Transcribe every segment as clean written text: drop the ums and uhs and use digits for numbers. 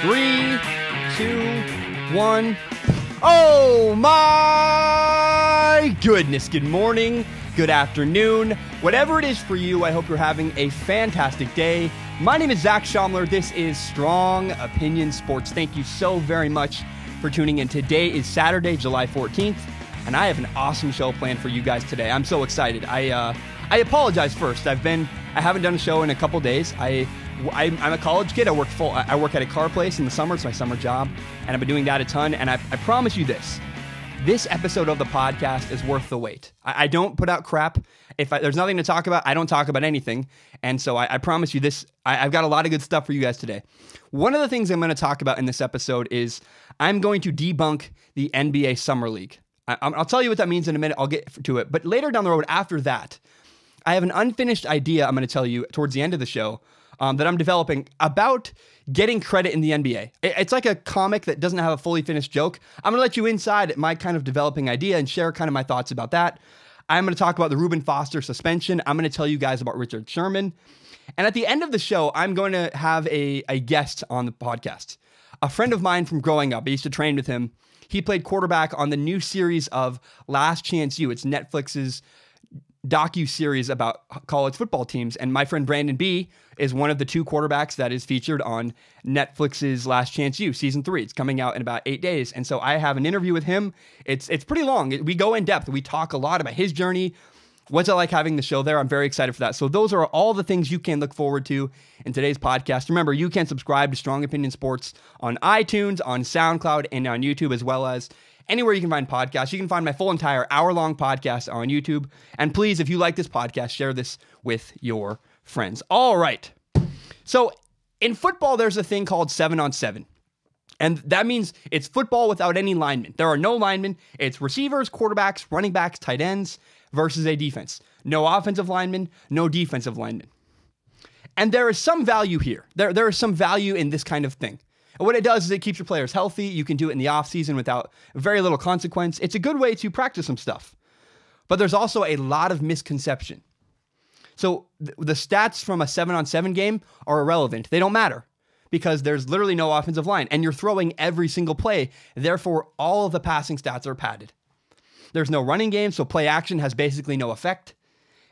3, 2, 1. Oh my goodness. Good morning, good afternoon, whatever it is for you. I hope you're having a fantastic day. My name is Zach Schaumler. This is Strong Opinion Sports. Thank you so very much for tuning in. Today is Saturday, July 14th, and I have an awesome show planned for you guys today. I'm so excited. I apologize first. I haven't done a show in a couple days. I'm a college kid. I work at a car place in the summer. It's my summer job, and I've been doing that a ton. And I promise you this episode of the podcast is worth the wait. I don't put out crap. If there's nothing to talk about, I don't talk about anything. And so I promise you this. I've got a lot of good stuff for you guys today. One of the things I'm going to talk about in this episode is I'm going to debunk the NBA Summer League. I'll tell you what that means in a minute. I'll get to it. But later down the road, after that, I have an unfinished idea I'm going to tell you towards the end of the show that I'm developing about getting credit in the NBA. It's like a comic that doesn't have a fully finished joke. I'm going to let you inside my kind of developing idea and share kind of my thoughts about that. I'm going to talk about the Reuben Foster suspension. I'm going to tell you guys about Richard Sherman. And at the end of the show, I'm going to have a guest on the podcast. A friend of mine from growing up, I used to train with him. He played quarterback on the new series of Last Chance U. It's Netflix's docu-series about college football teams. And my friend Brandon B is one of the two quarterbacks that is featured on Netflix's Last Chance U, season 3. It's coming out in about 8 days. And so I have an interview with him. It's pretty long. We go in depth. We talk a lot about his journey. What's it like having the show there? I'm very excited for that. So those are all the things you can look forward to in today's podcast. Remember, you can subscribe to Strong Opinion Sports on iTunes, on SoundCloud, and on YouTube, as well as anywhere you can find podcasts. You can find my full entire hour-long podcast on YouTube. And please, if you like this podcast, share this with your friends. All right. So in football, there's a thing called 7-on-7. And that means it's football without any linemen. There are no linemen. It's receivers, quarterbacks, running backs, tight ends versus a defense. No offensive linemen, no defensive linemen. And there is some value here. There is some value in this kind of thing. And what it does is it keeps your players healthy. You can do it in the offseason without very little consequence. It's a good way to practice some stuff. But there's also a lot of misconception. So the stats from a 7-on-7 game are irrelevant. They don't matter because there's literally no offensive line and you're throwing every single play. Therefore, all of the passing stats are padded. There's no running game, so play action has basically no effect.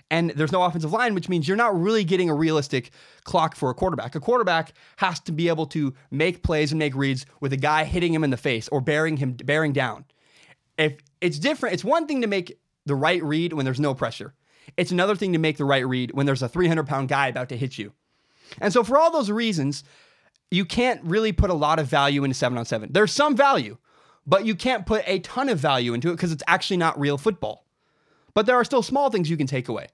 And there's no offensive line, which means you're not really getting a realistic clock for a quarterback. A quarterback has to be able to make plays and make reads with a guy hitting him in the face or bearing down. If it's different, it's one thing to make the right read when there's no pressure. It's another thing to make the right read when there's a 300-pound guy about to hit you. And so for all those reasons, you can't really put a lot of value into 7-on-7. There's some value, but you can't put a ton of value into it because it's actually not real football. But there are still small things you can take away.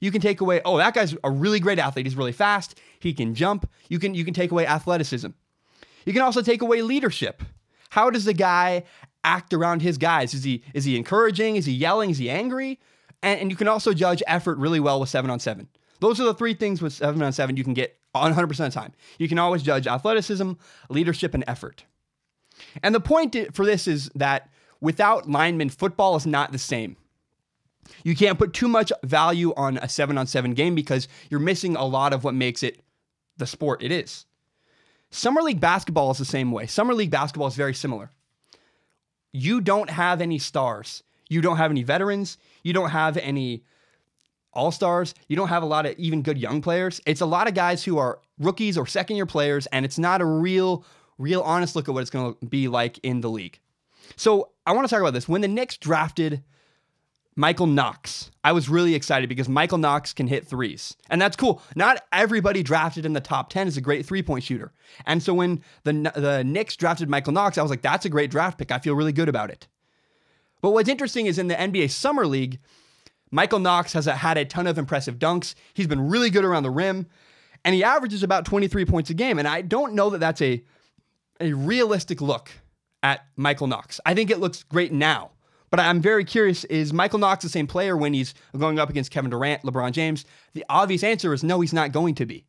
You can take away, that guy's a really great athlete. He's really fast. He can jump. You can take away athleticism. You can also take away leadership. How does the guy act around his guys? Is he encouraging? Is he yelling? Is he angry? And you can also judge effort really well with 7-on-7. Those are the three things with 7-on-7 you can get 100% of the time. You can always judge athleticism, leadership, and effort. And the point for this is that without linemen, football is not the same. You can't put too much value on a 7-on-7 game because you're missing a lot of what makes it the sport it is. Summer League basketball is the same way. Summer League basketball is very similar. You don't have any stars. You don't have any veterans. You don't have any all-stars. You don't have a lot of even good young players. It's a lot of guys who are rookies or second-year players, and it's not a real honest look at what it's going to be like in the league. So I want to talk about this. When the Knicks drafted Michael Knox, I was really excited because Michael Knox can hit threes. And that's cool. Not everybody drafted in the top 10 is a great three-point shooter. And so when the Knicks drafted Michael Knox, I was like, that's a great draft pick. I feel really good about it. But what's interesting is in the NBA Summer League, Michael Knox has had a ton of impressive dunks. He's been really good around the rim. And he averages about 23 points a game. And I don't know that that's a realistic look at Michael Knox. I think it looks great now. But I'm very curious, is Michael Knox the same player when he's going up against Kevin Durant, LeBron James? The obvious answer is no, he's not going to be.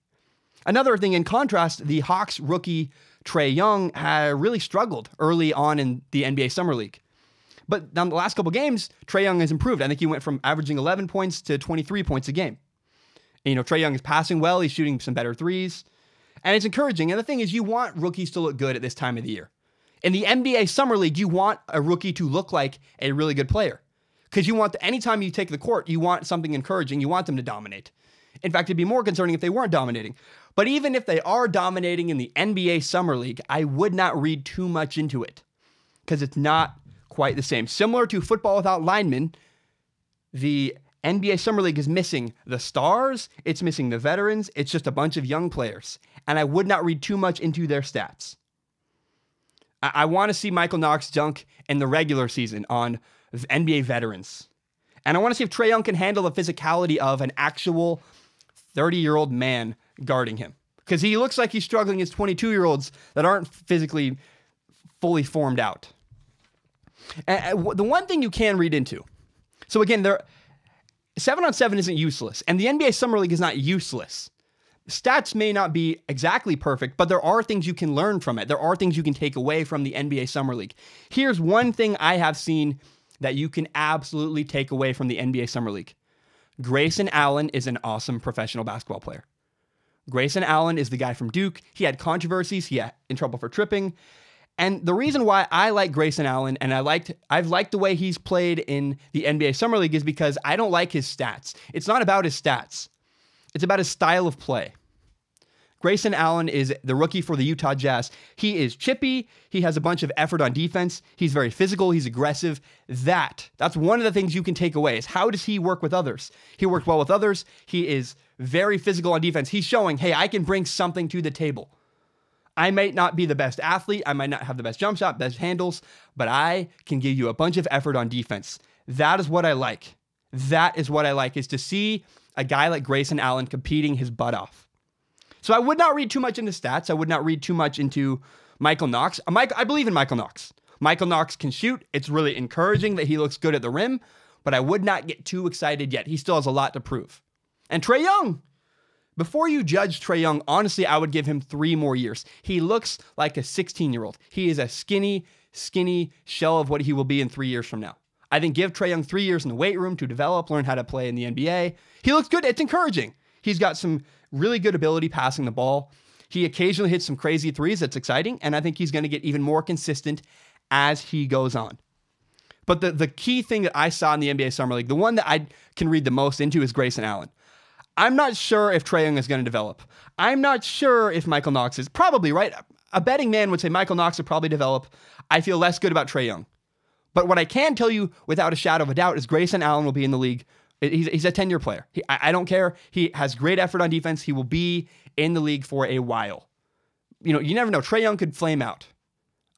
Another thing, in contrast, the Hawks rookie Trae Young had really struggled early on in the NBA Summer League. But down the last couple games, Trae Young has improved. I think he went from averaging 11 points to 23 points a game. And, Trae Young is passing well. He's shooting some better threes. And it's encouraging. And the thing is, you want rookies to look good at this time of the year. In the NBA Summer League, you want a rookie to look like a really good player. Because you want, anytime you take the court, you want something encouraging. You want them to dominate. In fact, it'd be more concerning if they weren't dominating. But even if they are dominating in the NBA Summer League, I would not read too much into it. Because it's not quite the same. Similar to football without linemen, the NBA Summer League is missing the stars. It's missing the veterans. It's just a bunch of young players. And I would not read too much into their stats. I want to see Michael Knox dunk in the regular season on NBA veterans. And I want to see if Trae Young can handle the physicality of an actual 30-year-old man guarding him. Because he looks like he's struggling against 22-year-olds that aren't physically fully formed out. And the one thing you can read into. So again, 7-on-7 isn't useless. And the NBA Summer League is not useless. Stats may not be exactly perfect, but there are things you can learn from it. There are things you can take away from the NBA Summer League. Here's one thing I have seen that you can absolutely take away from the NBA Summer League. Grayson Allen is an awesome professional basketball player. Grayson Allen is the guy from Duke. He had controversies. He got in trouble for tripping. And the reason why I like Grayson Allen and I've liked the way he's played in the NBA Summer League is because I don't like his stats. It's not about his stats. It's about his style of play. Grayson Allen is the rookie for the Utah Jazz. He is chippy. He has a bunch of effort on defense. He's very physical. He's aggressive. That's one of the things you can take away is how does he work with others? He works well with others. He is very physical on defense. He's showing, hey, I can bring something to the table. I might not be the best athlete. I might not have the best jump shot, best handles, but I can give you a bunch of effort on defense. That is what I like. That is what I like, is to see a guy like Grayson Allen competing his butt off. So I would not read too much into stats. I would not read too much into Michael Knox. I believe in Michael Knox. Michael Knox can shoot. It's really encouraging that he looks good at the rim, but I would not get too excited yet. He still has a lot to prove. And Trae Young. Before you judge Trae Young, honestly, I would give him 3 more years. He looks like a 16-year-old. He is a skinny shell of what he will be in 3 years from now. I think give Trae Young 3 years in the weight room to develop, learn how to play in the NBA. He looks good. It's encouraging. He's got some really good ability passing the ball. He occasionally hits some crazy threes. That's exciting. And I think he's going to get even more consistent as he goes on. But the key thing that I saw in the NBA Summer League, the one that I can read the most into is Grayson Allen. I'm not sure if Trae Young is going to develop. I'm not sure if Michael Knox is. Probably, right? A betting man would say Michael Knox would probably develop. I feel less good about Trae Young. But what I can tell you without a shadow of a doubt is Grayson Allen will be in the league. He's a 10-year player. I don't care. He has great effort on defense. He will be in the league for a while. You never know. Trae Young could flame out.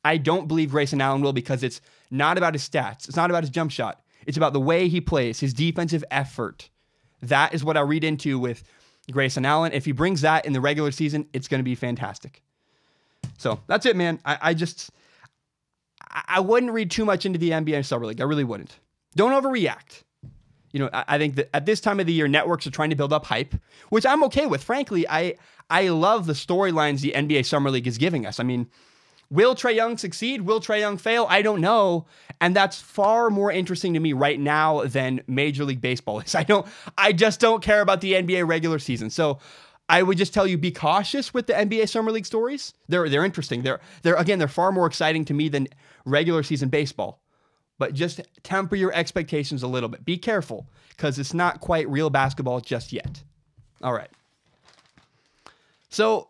I don't believe Grayson Allen will because it's not about his stats. It's not about his jump shot. It's about the way he plays, his defensive effort. That is what I read into with Grayson Allen. If he brings that in the regular season, it's going to be fantastic. So that's it, man. I wouldn't read too much into the NBA Summer League. I really wouldn't. Don't overreact. I think that at this time of the year, networks are trying to build up hype, which I'm okay with. Frankly, I love the storylines the NBA Summer League is giving us. I mean, will Trae Young succeed? Will Trae Young fail? I don't know. And that's far more interesting to me right now than Major League Baseball is. I just don't care about the NBA regular season. So I would just tell you, be cautious with the NBA Summer League stories. They're interesting. They're far more exciting to me than regular season baseball. But just temper your expectations a little bit. Be careful, because it's not quite real basketball just yet. All right. So,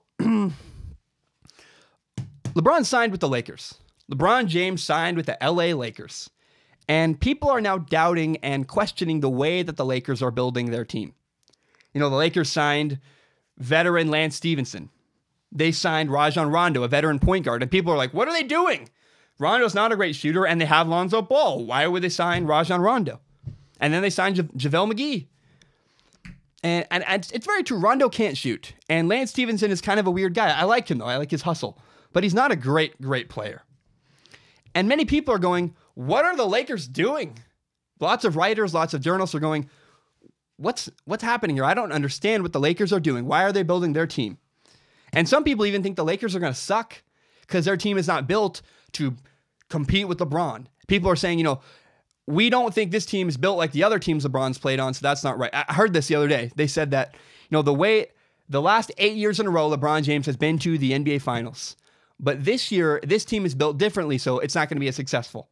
LeBron signed with the Lakers. LeBron James signed with the LA Lakers. And people are now doubting and questioning the way that the Lakers are building their team. The Lakers signed veteran Lance Stevenson. They signed Rajon Rondo, a veteran point guard. And people are like, what are they doing? Rondo's not a great shooter, and they have Lonzo Ball. Why would they sign Rajon Rondo? And then they signed JaVale McGee. And it's very true. Rondo can't shoot. And Lance Stevenson is kind of a weird guy. I like him, though. I like his hustle. But he's not a great player. And many people are going, what are the Lakers doing? Lots of writers, lots of journalists are going, what's happening here? I don't understand what the Lakers are doing. Why are they building their team? And some people even think the Lakers are going to suck because their team is not built to compete with LeBron. People are saying, we don't think this team is built like the other teams LeBron's played on, so that's not right. I heard this the other day. They said that, the way The last 8 years in a row, LeBron James has been to the NBA Finals. But this year, this team is built differently, so it's not going to be as successful.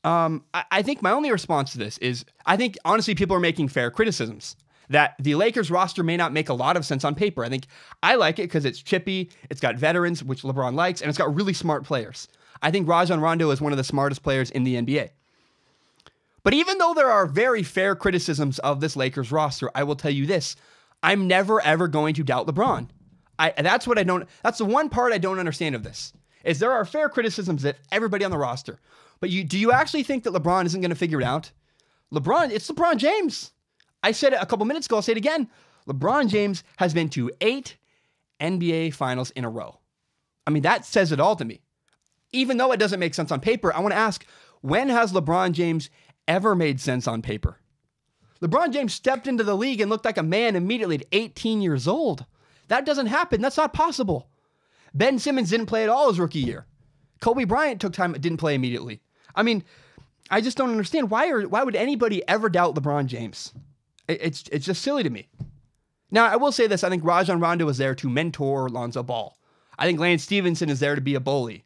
I think my only response to this is, I think, honestly, people are making fair criticisms that the Lakers roster may not make a lot of sense on paper. I think I like it because it's chippy, it's got veterans, which LeBron likes, and it's got really smart players. I think Rajon Rondo is one of the smartest players in the NBA. But even though there are very fair criticisms of this Lakers roster, I will tell you this. I'm never, ever going to doubt LeBron. That's the one part I don't understand of this, is there are fair criticisms of everybody on the roster. But do you actually think that LeBron isn't going to figure it out? It's LeBron James. I said it a couple minutes ago, I'll say it again. LeBron James has been to 8 NBA Finals in a row. I mean, that says it all to me. Even though it doesn't make sense on paper, I want to ask, when has LeBron James ever made sense on paper? LeBron James stepped into the league and looked like a man immediately at 18 years old. That doesn't happen. That's not possible. Ben Simmons didn't play at all his rookie year. Kobe Bryant took time, didn't play immediately. I mean, I just don't understand. Why would anybody ever doubt LeBron James? It's just silly to me. Now, I will say this. I think Rajon Rondo is there to mentor Lonzo Ball. I think Lance Stevenson is there to be a bully.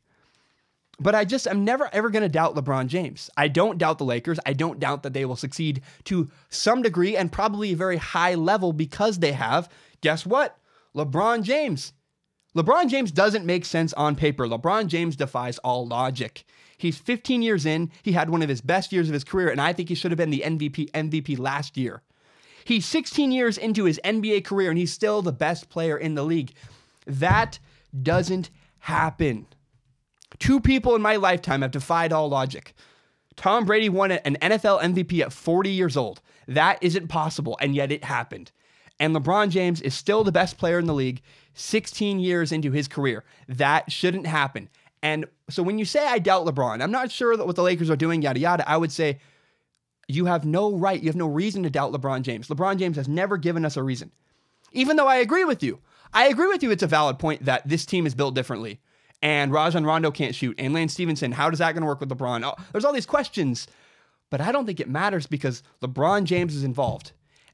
But I'm never, ever going to doubt LeBron James. I don't doubt the Lakers. I don't doubt that they will succeed to some degree and probably a very high level because they have, guess what? LeBron James. LeBron James doesn't make sense on paper. LeBron James defies all logic. He's 15 years in. He had one of his best years of his career, and I think he should have been the MVP last year. He's 16 years into his NBA career, and he's still the best player in the league. That doesn't happen. 2 people in my lifetime have defied all logic. Tom Brady won an NFL MVP at 40 years old. That isn't possible, and yet it happened. And LeBron James is still the best player in the league 16 years into his career. That shouldn't happen. And so when you say I doubt LeBron, I'm not sure that what the Lakers are doing, yada, yada, I would say you have no right, you have no reason to doubt LeBron James. LeBron James has never given us a reason. Even though I agree with you. I agree with you it's a valid point that this team is built differently. And Rajon Rondo can't shoot. And Lance Stevenson, how is that going to work with LeBron? Oh, there's all these questions. But I don't think it matters because LeBron James is involved.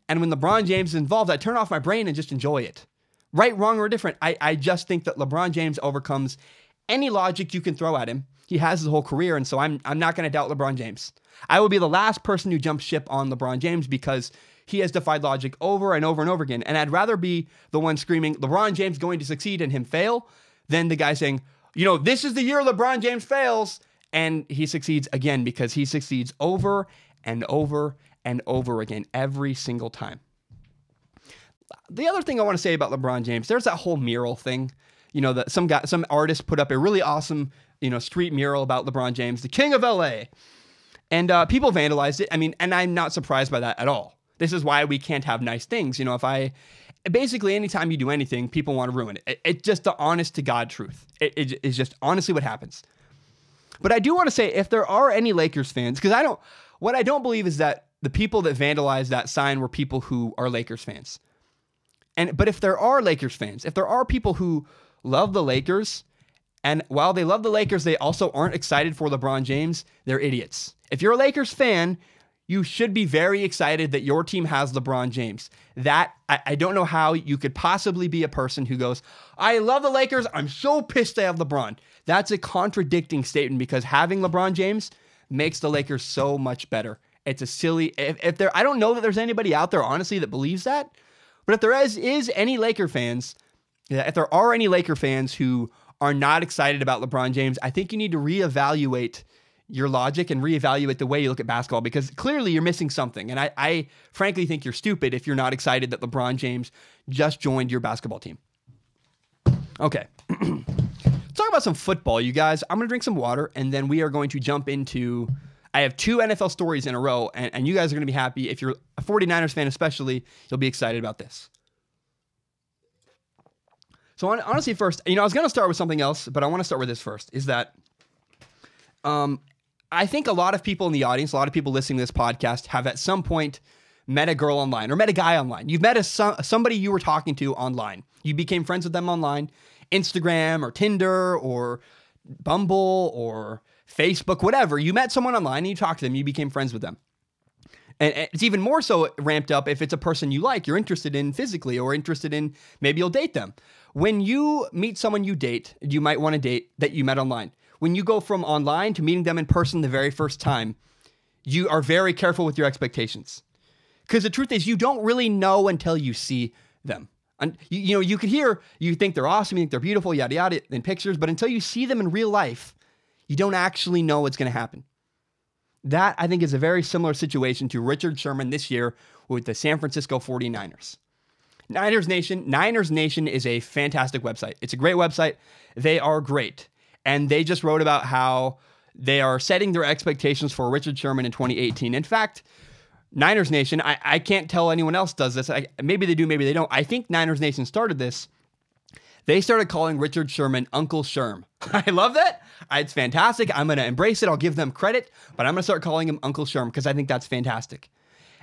And when LeBron James is involved, I turn off my brain and just enjoy it. Right, wrong, or different. I just think that LeBron James overcomes any logic you can throw at him. He has his whole career, and so I'm not going to doubt LeBron James. I will be the last person who jumps ship on LeBron James because he has defied logic over and over and over again. And I'd rather be the one screaming, LeBron James going to succeed and him fail, than the guy saying, this is the year LeBron James fails, and he succeeds again because he succeeds over and over and over again every single time. The other thing I want to say about LeBron James, there's that whole mural thing. That some artist put up a really awesome, street mural about LeBron James, the king of LA. And people vandalized it. I mean, and I'm not surprised by that at all. This is why we can't have nice things. Basically, anytime you do anything, people want to ruin it. It's just the honest to God truth. It is just honestly what happens. But I do want to say, if there are any Lakers fans, because what I don't believe is that the people that vandalized that sign were people who are Lakers fans. But if there are Lakers fans, if there are people who love the Lakers, and while they love the Lakers, they also aren't excited for LeBron James, they're idiots. If you're a Lakers fan, you should be very excited that your team has LeBron James. I don't know how you could possibly be a person who goes, I love the Lakers, I'm so pissed they have LeBron. That's a contradicting statement because having LeBron James makes the Lakers so much better. It's a silly, I don't know that there's anybody out there, honestly, that believes that. But if there is any Laker fans, if there are any Laker fans who are not excited about LeBron James, I think you need to reevaluate your logic and reevaluate the way you look at basketball because clearly you're missing something. And I frankly think you're stupid if you're not excited that LeBron James just joined your basketball team. Okay. Let's talk about some football, you guys. I'm going to drink some water and then we are going to jump into... I have 2 NFL stories in a row, and you guys are going to be happy. If you're a 49ers fan especially, you'll be excited about this. So honestly, first, I was going to start with something else, but I want to start with this first, is that I think a lot of people in the audience, a lot of people listening to this podcast have at some point met a girl online or met a guy online. You've met somebody you were talking to online. You became friends with them online, Instagram or Tinder or Bumble or Facebook, whatever. You met someone online and you talked to them, you became friends with them. And it's even more so ramped up if it's a person you like, you're interested in physically, or interested in, maybe you'll date them. When you meet someone you date, you might want to date that you met online. When you go from online to meeting them in person the very first time, you are very careful with your expectations. Because the truth is, you don't really know until you see them. And you could hear, you think they're awesome, you think they're beautiful, yada, yada, in pictures, but until you see them in real life, you don't actually know what's going to happen. That, I think, is a very similar situation to Richard Sherman this year with the San Francisco 49ers. Niners Nation is a fantastic website. It's a great website. They are great. And they just wrote about how they are setting their expectations for Richard Sherman in 2018. In fact, Niners Nation, I can't tell anyone else does this. Maybe they do, maybe they don't. I think Niners Nation started this. They started calling Richard Sherman Uncle Sherm. I love that. It's fantastic. I'm going to embrace it. I'll give them credit, but I'm going to start calling him Uncle Sherm because I think that's fantastic.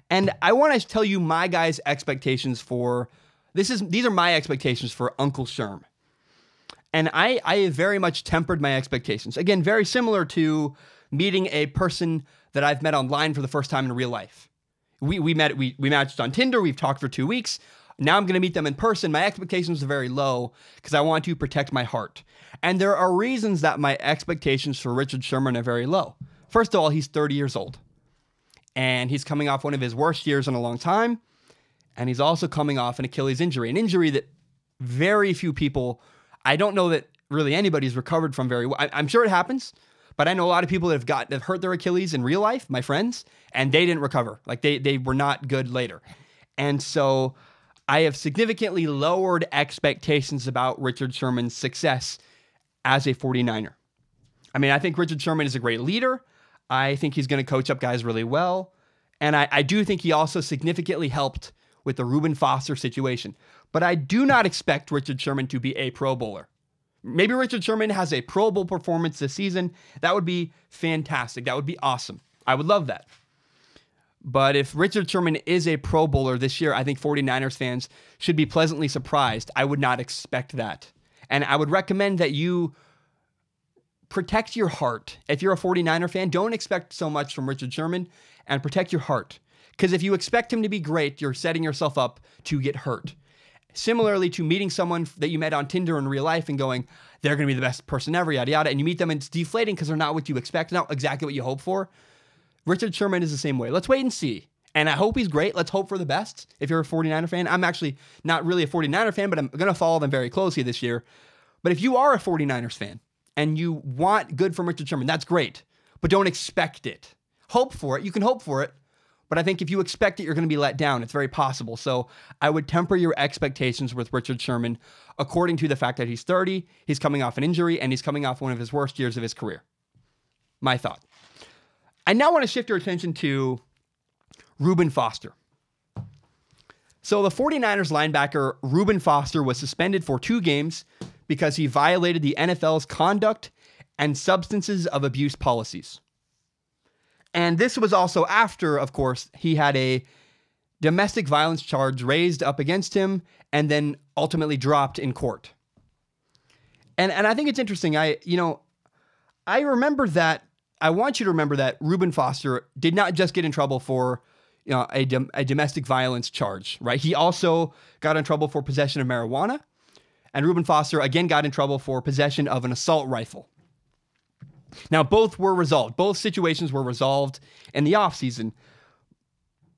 And I want to tell you my guys' expectations for these are my expectations for Uncle Sherm. And I have very much tempered my expectations. Again, very similar to meeting a person that I've met online for the first time in real life. We matched on Tinder. We've talked for 2 weeks. Now I'm going to meet them in person. My expectations are very low because I want to protect my heart. And there are reasons that my expectations for Richard Sherman are very low. First of all, he's 30 years old. And he's coming off one of his worst years in a long time. And he's also coming off an Achilles injury. An injury that very few people, I don't know that really anybody's recovered from very well. I'm sure it happens. But I know a lot of people that have hurt their Achilles in real life, my friends, and they didn't recover. Like they were not good later. And so I have significantly lowered expectations about Richard Sherman's success as a 49er. I mean, I think Richard Sherman is a great leader. I think he's going to coach up guys really well. And I do think he also significantly helped with the Reuben Foster situation. But I do not expect Richard Sherman to be a Pro Bowler. Maybe Richard Sherman has a Pro Bowl performance this season. That would be fantastic. That would be awesome. I would love that. But if Richard Sherman is a Pro Bowler this year, I think 49ers fans should be pleasantly surprised. I would not expect that. And I would recommend that you protect your heart. If you're a 49er fan, don't expect so much from Richard Sherman and protect your heart. Because if you expect him to be great, you're setting yourself up to get hurt. Similarly to meeting someone that you met on Tinder in real life and going, they're going to be the best person ever, yada, yada, and you meet them and it's deflating because they're not what you expect, not exactly what you hope for. Richard Sherman is the same way. Let's wait and see. And I hope he's great. Let's hope for the best. If you're a 49er fan, I'm actually not really a 49er fan, but I'm going to follow them very closely this year. But if you are a 49ers fan and you want good from Richard Sherman, that's great. But don't expect it. Hope for it. You can hope for it. But I think if you expect it, you're going to be let down. It's very possible. So I would temper your expectations with Richard Sherman according to the fact that he's 30, he's coming off an injury, and he's coming off one of his worst years of his career. My thought. I now want to shift your attention to Reuben Foster. So the 49ers linebacker Reuben Foster was suspended for 2 games because he violated the NFL's conduct and substances of abuse policies. And this was also after, of course, he had a domestic violence charge raised up against him and then ultimately dropped in court. And I think it's interesting. I remember that. I want you to remember that Reuben Foster did not just get in trouble for a domestic violence charge, right? He also got in trouble for possession of marijuana. And Reuben Foster again got in trouble for possession of an assault rifle. Now, both were resolved. Both situations were resolved in the offseason.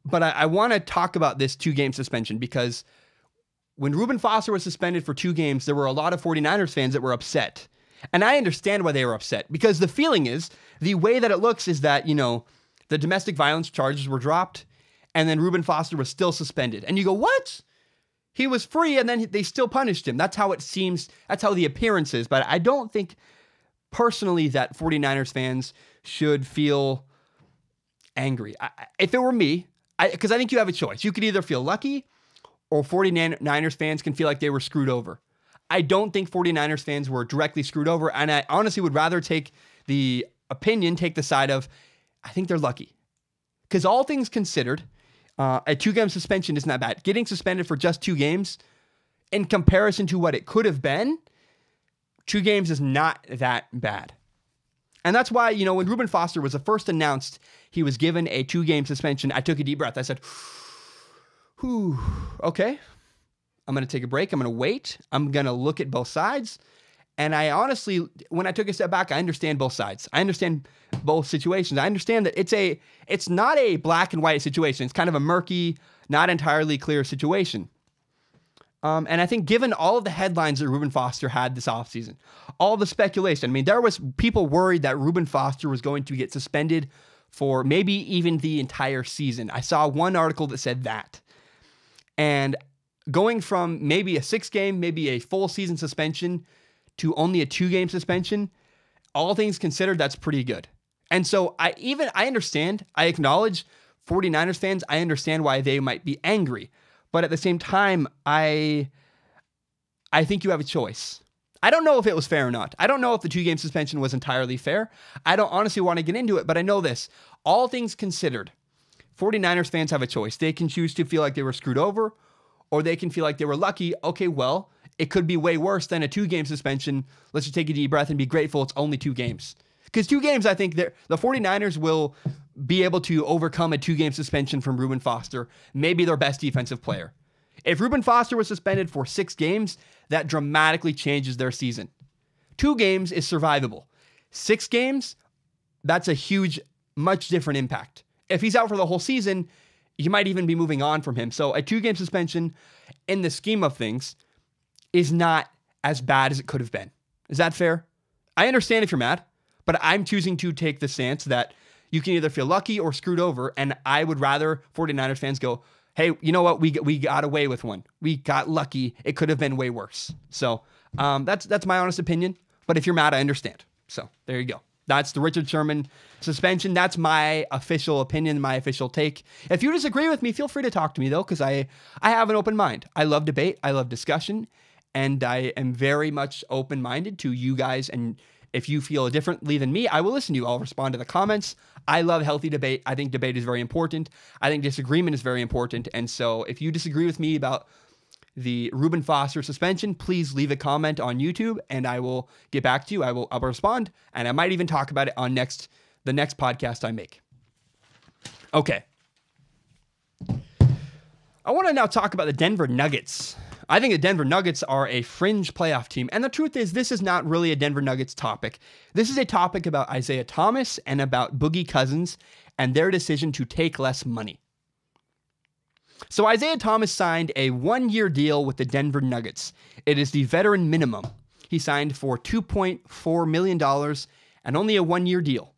But I want to talk about this 2-game suspension because when Reuben Foster was suspended for 2 games, there were a lot of 49ers fans that were upset. And I understand why they were upset because the feeling is, the way that it looks is that, the domestic violence charges were dropped and then Reuben Foster was still suspended. And you go, what? He was free and then they still punished him. That's how it seems. That's how the appearance is. But I don't think personally that 49ers fans should feel angry. If it were me, because I think you have a choice. You could either feel lucky or 49ers fans can feel like they were screwed over. I don't think 49ers fans were directly screwed over. And I honestly would rather take the side of, I think they're lucky. Because all things considered, a 2-game suspension isn't that bad. Getting suspended for just 2 games, in comparison to what it could have been, 2 games is not that bad. And that's why, when Reuben Foster was first announced, he was given a 2-game suspension. I took a deep breath. I said, whew, okay. I'm going to take a break. I'm going to wait. I'm going to look at both sides. And I honestly, when I took a step back, I understand both sides. I understand both situations. I understand that it's not a black and white situation. It's kind of a murky, not entirely clear situation. And I think given all of the headlines that Reuben Foster had this offseason, all the speculation, there was people worried that Reuben Foster was going to get suspended for maybe even the entire season. I saw one article that said that. And going from maybe a 6-game, maybe a full season suspension to only a 2-game suspension, all things considered, that's pretty good. And so I understand, I acknowledge 49ers fans, I understand why they might be angry. But at the same time, I think you have a choice. I don't know if it was fair or not. I don't know if the 2-game suspension was entirely fair. I don't honestly want to get into it, but I know this. All things considered, 49ers fans have a choice. They can choose to feel like they were screwed over, or they can feel like they were lucky. Okay, well, it could be way worse than a 2-game suspension. Let's just take a deep breath and be grateful it's only 2 games. Because 2 games, I think the 49ers will be able to overcome a 2-game suspension from Reuben Foster, maybe their best defensive player. If Reuben Foster was suspended for 6 games, that dramatically changes their season. 2 games is survivable. 6 games, that's a huge, much different impact. If he's out for the whole season, you might even be moving on from him. So a 2-game suspension, in the scheme of things, is not as bad as it could have been. Is that fair? I understand if you're mad, but I'm choosing to take the stance that you can either feel lucky or screwed over, and I would rather 49ers fans go, hey, you know what? We got away with one. We got lucky. It could have been way worse. So that's my honest opinion. But if you're mad, I understand. So there you go. That's the Richard Sherman suspension. That's my official opinion, my official take. If you disagree with me, feel free to talk to me, though, because I have an open mind. I love debate. I love discussion. And I am very much open-minded to you guys. And if you feel differently than me, I will listen to you. I'll respond to the comments. I love healthy debate. I think debate is very important. I think disagreement is very important. And so if you disagree with me about the Reuben Foster suspension, please leave a comment on YouTube and I will get back to you. I'll respond, and I might even talk about it on the next podcast I make. Okay. I want to now talk about the Denver Nuggets. I think the Denver Nuggets are a fringe playoff team. And the truth is, this is not really a Denver Nuggets topic. This is a topic about Isaiah Thomas and about Boogie Cousins and their decision to take less money. So Isaiah Thomas signed a 1-year deal with the Denver Nuggets. It is the veteran minimum. He signed for $2.4 million and only a 1-year deal.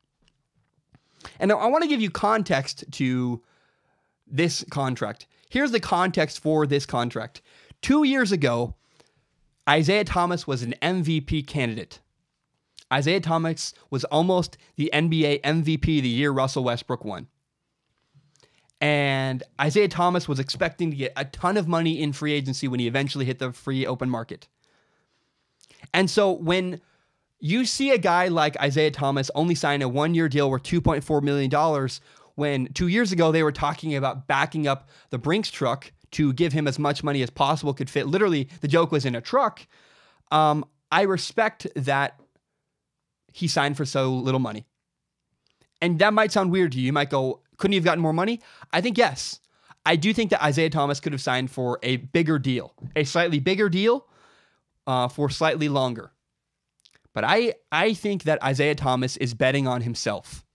And I want to give you context to this contract. Here's the context for this contract. 2 years ago, Isaiah Thomas was an MVP candidate. Isaiah Thomas was almost the NBA MVP the year Russell Westbrook won. And Isaiah Thomas was expecting to get a ton of money in free agency when he eventually hit the free open market. And so when you see a guy like Isaiah Thomas only sign a 1-year deal worth $2.4 million, when 2 years ago they were talking about backing up the Brinks truck to give him as much money as possible could fit. Literally, the joke was in a truck. I respect that he signed for so little money. And that might sound weird to you. You might go, couldn't he have gotten more money? I think yes. I do think that Isaiah Thomas could have signed for a bigger deal, a slightly bigger deal for slightly longer. But I think that Isaiah Thomas is betting on himself.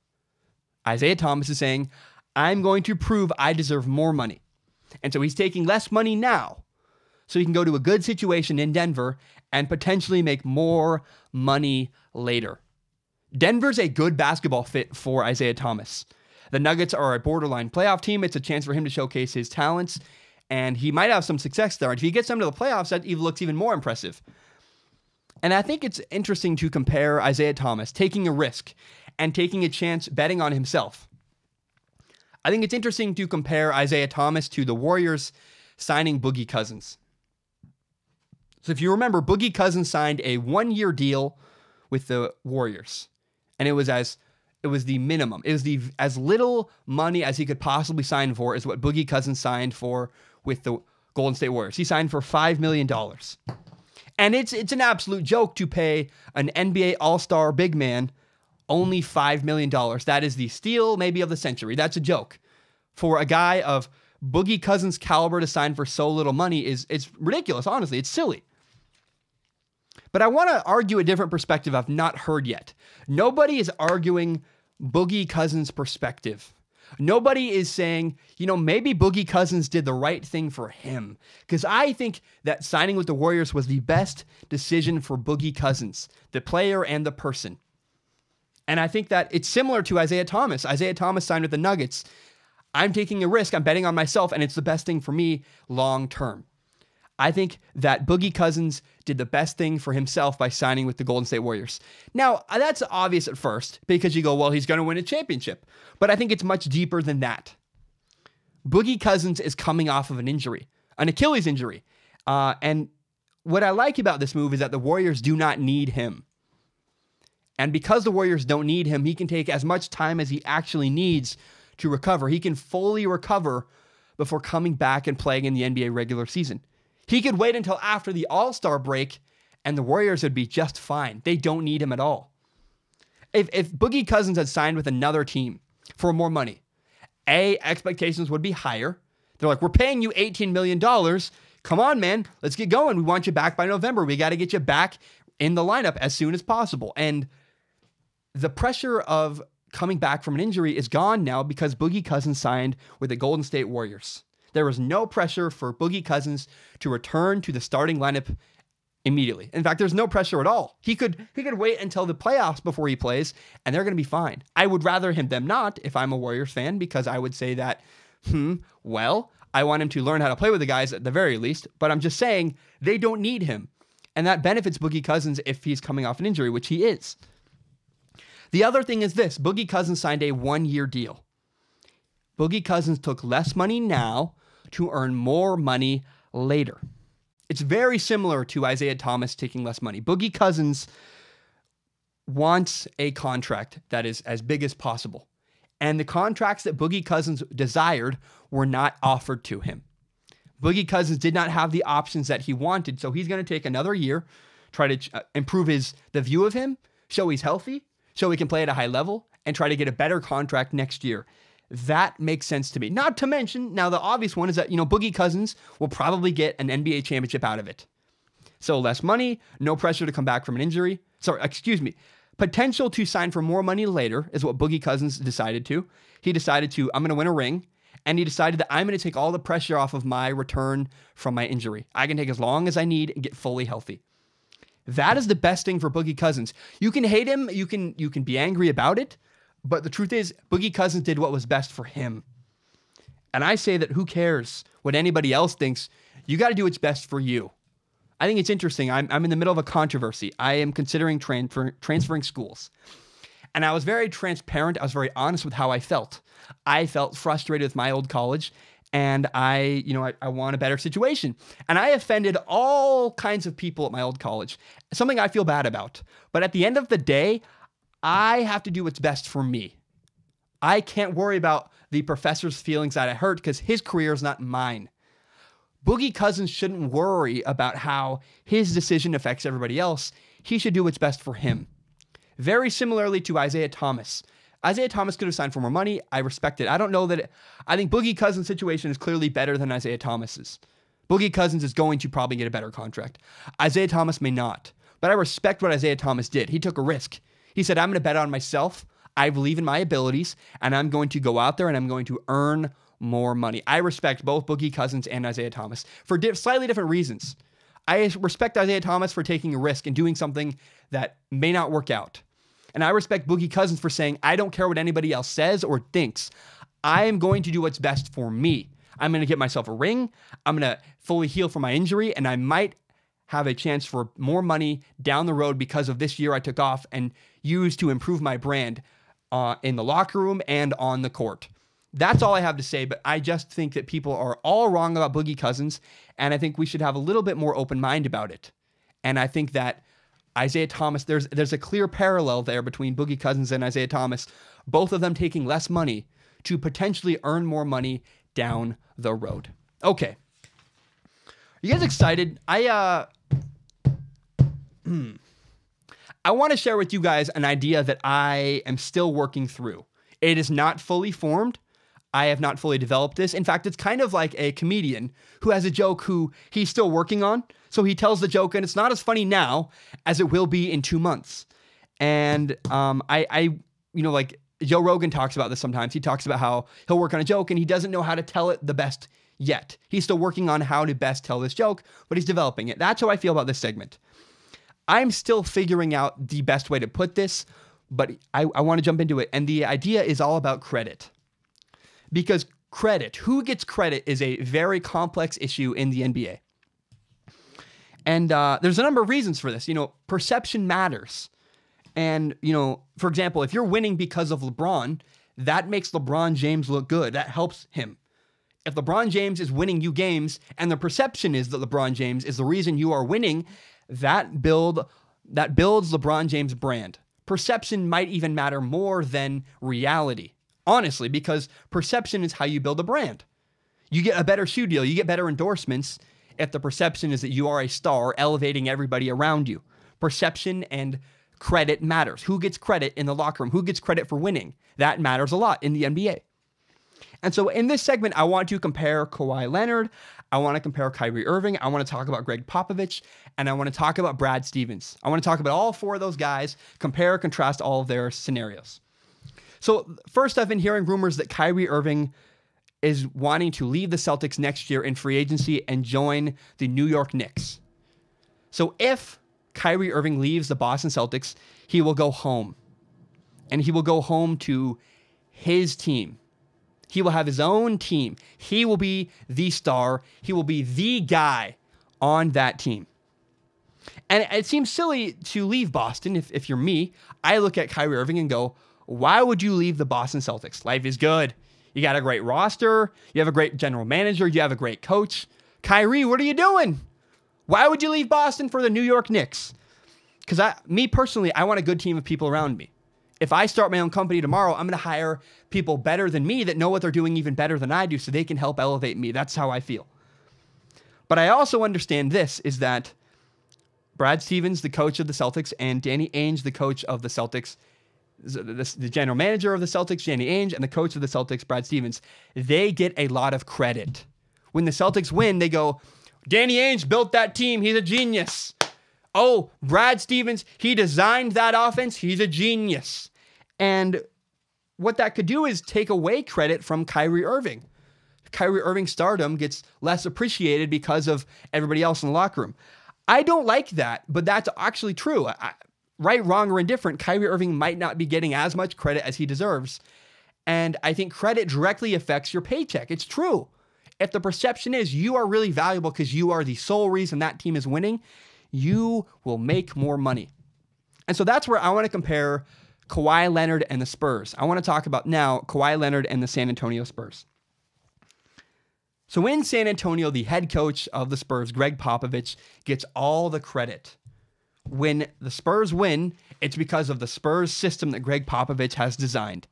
Isaiah Thomas is saying, I'm going to prove I deserve more money. And so he's taking less money now so he can go to a good situation in Denver and potentially make more money later. Denver's a good basketball fit for Isaiah Thomas. The Nuggets are a borderline playoff team. It's a chance for him to showcase his talents, and he might have some success there. And if he gets them to the playoffs, that looks even more impressive. And I think it's interesting to compare Isaiah Thomas taking a risk and taking a chance betting on himself. I think it's interesting to compare Isaiah Thomas to the Warriors signing Boogie Cousins. So if you remember, Boogie Cousins signed a 1-year deal with the Warriors, and it was the minimum. It was as little money as he could possibly sign for is what Boogie Cousins signed for with the Golden State Warriors. He signed for $5 million. And it's an absolute joke to pay an NBA All-Star big man only $5 million. That is the steal maybe of the century. That's a joke. For a guy of Boogie Cousins' caliber to sign for so little money it's ridiculous, honestly. It's silly. But I want to argue a different perspective I've not heard yet. Nobody is arguing Boogie Cousins' perspective. Nobody is saying, maybe Boogie Cousins did the right thing for him. Because I think that signing with the Warriors was the best decision for Boogie Cousins, the player and the person. And I think that it's similar to Isaiah Thomas. Isaiah Thomas signed with the Nuggets. I'm taking a risk. I'm betting on myself, and it's the best thing for me long term. I think that Boogie Cousins did the best thing for himself by signing with the Golden State Warriors. Now, that's obvious at first because you go, well, he's going to win a championship. But I think it's much deeper than that. Boogie Cousins is coming off of an injury, an Achilles injury. And what I like about this move is that the Warriors do not need him. And because the Warriors don't need him, he can take as much time as he actually needs to recover. He can fully recover before coming back and playing in the NBA regular season. He could wait until after the All-Star break and the Warriors would be just fine. They don't need him at all. If Boogie Cousins had signed with another team for more money, expectations would be higher. They're like, we're paying you $18 million. Come on, man. Let's get going. We want you back by November. We got to get you back in the lineup as soon as possible. And the pressure of coming back from an injury is gone now because Boogie Cousins signed with the Golden State Warriors. There was no pressure for Boogie Cousins to return to the starting lineup immediately. In fact, there's no pressure at all. He could wait until the playoffs before he plays, and they're going to be fine. I would rather them not if I'm a Warriors fan, because I would say that, I want him to learn how to play with the guys at the very least, but I'm just saying they don't need him. And that benefits Boogie Cousins if he's coming off an injury, which he is. The other thing is this. Boogie Cousins signed a 1-year deal. Boogie Cousins took less money now to earn more money later. It's very similar to Isaiah Thomas taking less money. Boogie Cousins wants a contract that is as big as possible. And the contracts that Boogie Cousins desired were not offered to him. Boogie Cousins did not have the options that he wanted, so he's going to take another year, try to improve the view of him, show he's healthy, show he can play at a high level, and try to get a better contract next year. That makes sense to me. Not to mention, now the obvious one is that, Boogie Cousins will probably get an NBA championship out of it. So less money, no pressure to come back from an injury. Potential to sign for more money later is what Boogie Cousins decided to. He decided to, I'm going to win a ring. And he decided that I'm going to take all the pressure off of my return from my injury. I can take as long as I need and get fully healthy. That is the best thing for Boogie Cousins. You can hate him. You can be angry about it. But the truth is, Boogie Cousins did what was best for him. And I say that who cares what anybody else thinks? You got to do what's best for you. I think it's interesting. I'm in the middle of a controversy. I am considering transferring schools. And I was very transparent. I was very honest with how I felt. I felt frustrated with my old college, and I want a better situation. And I offended all kinds of people at my old college, something I feel bad about. But at the end of the day, I have to do what's best for me. I can't worry about the professor's feelings that I hurt because his career is not mine. Boogie Cousins shouldn't worry about how his decision affects everybody else. He should do what's best for him. Very similarly to Isaiah Thomas. Isaiah Thomas could have signed for more money. I respect it. I don't know that I think Boogie Cousins' situation is clearly better than Isaiah Thomas's. Boogie Cousins is going to probably get a better contract. Isaiah Thomas may not. But I respect what Isaiah Thomas did. He took a risk. He said, I'm going to bet on myself. I believe in my abilities, and I'm going to go out there and I'm going to earn more money. I respect both Boogie Cousins and Isaiah Thomas for slightly different reasons. I respect Isaiah Thomas for taking a risk and doing something that may not work out. And I respect Boogie Cousins for saying, I don't care what anybody else says or thinks. I am going to do what's best for me. I'm going to get myself a ring. I'm going to fully heal from my injury, and I might have a chance for more money down the road because of this year I took off and used to improve my brand in the locker room and on the court. That's all I have to say, but I just think that people are all wrong about Boogie Cousins, and I think we should have a little bit more open mind about it. And I think that Isaiah Thomas, there's a clear parallel there between Boogie Cousins and Isaiah Thomas, both of them taking less money to potentially earn more money down the road. Okay. You guys excited? I want to share with you guys an idea that I am still working through. It is not fully formed. I have not fully developed this. In fact, it's kind of like a comedian who has a joke who he's still working on. So he tells the joke and it's not as funny now as it will be in 2 months. And like Joe Rogan talks about this sometimes. He talks about how he'll work on a joke and he doesn't know how to tell it the best yet. He's still working on how to best tell this joke, but he's developing it. That's how I feel about this segment. I'm still figuring out the best way to put this, but I want to jump into it. And the idea is all about credit. Because credit, who gets credit, is a very complex issue in the NBA. And there's a number of reasons for this. Perception matters. And, for example, if you're winning because of LeBron, that makes LeBron James look good. That helps him. If LeBron James is winning you games and the perception is that LeBron James is the reason you are winning, that builds LeBron James' brand. Perception might even matter more than reality. Honestly, because perception is how you build a brand. You get a better shoe deal, you get better endorsements if the perception is that you are a star elevating everybody around you. Perception and credit matters. Who gets credit in the locker room? Who gets credit for winning? That matters a lot in the NBA. And so in this segment, I want to compare Kawhi Leonard, I want to compare Kyrie Irving, I want to talk about Greg Popovich, and I want to talk about Brad Stevens. I want to talk about all four of those guys, compare, contrast all of their scenarios. So first, I've been hearing rumors that Kyrie Irving is wanting to leave the Celtics next year in free agency and join the New York Knicks. So if Kyrie Irving leaves the Boston Celtics, he will go home. And he will go home to his team. He will have his own team. He will be the star. He will be the guy on that team. And it seems silly to leave Boston. If you're me, I look at Kyrie Irving and go, why would you leave the Boston Celtics? Life is good. You got a great roster. You have a great general manager. You have a great coach. Kyrie, what are you doing? Why would you leave Boston for the New York Knicks? Because me personally, I want a good team of people around me. If I start my own company tomorrow, I'm going to hire people better than me that know what they're doing even better than I do so they can help elevate me. That's how I feel. But I also understand this, is that Brad Stevens, the coach of the Celtics, and Danny Ainge, the coach of the Celtics, the general manager of the Celtics, Danny Ainge, and the coach of the Celtics, Brad Stevens, they get a lot of credit. When the Celtics win, they go, Danny Ainge built that team. He's a genius. Oh, Brad Stevens, he designed that offense. He's a genius. And what that could do is take away credit from Kyrie Irving. Kyrie Irving's stardom gets less appreciated because of everybody else in the locker room. I don't like that, but that's actually true. Right, wrong, or indifferent, Kyrie Irving might not be getting as much credit as he deserves. And I think credit directly affects your paycheck. It's true. If the perception is you are really valuable because you are the sole reason that team is winning, you will make more money. And so that's where I want to compare Kawhi Leonard and the Spurs. I want to talk about now Kawhi Leonard and the San Antonio Spurs. So in San Antonio, the head coach of the Spurs, Greg Popovich, gets all the credit. When the Spurs win, it's because of the Spurs system that Greg Popovich has designed.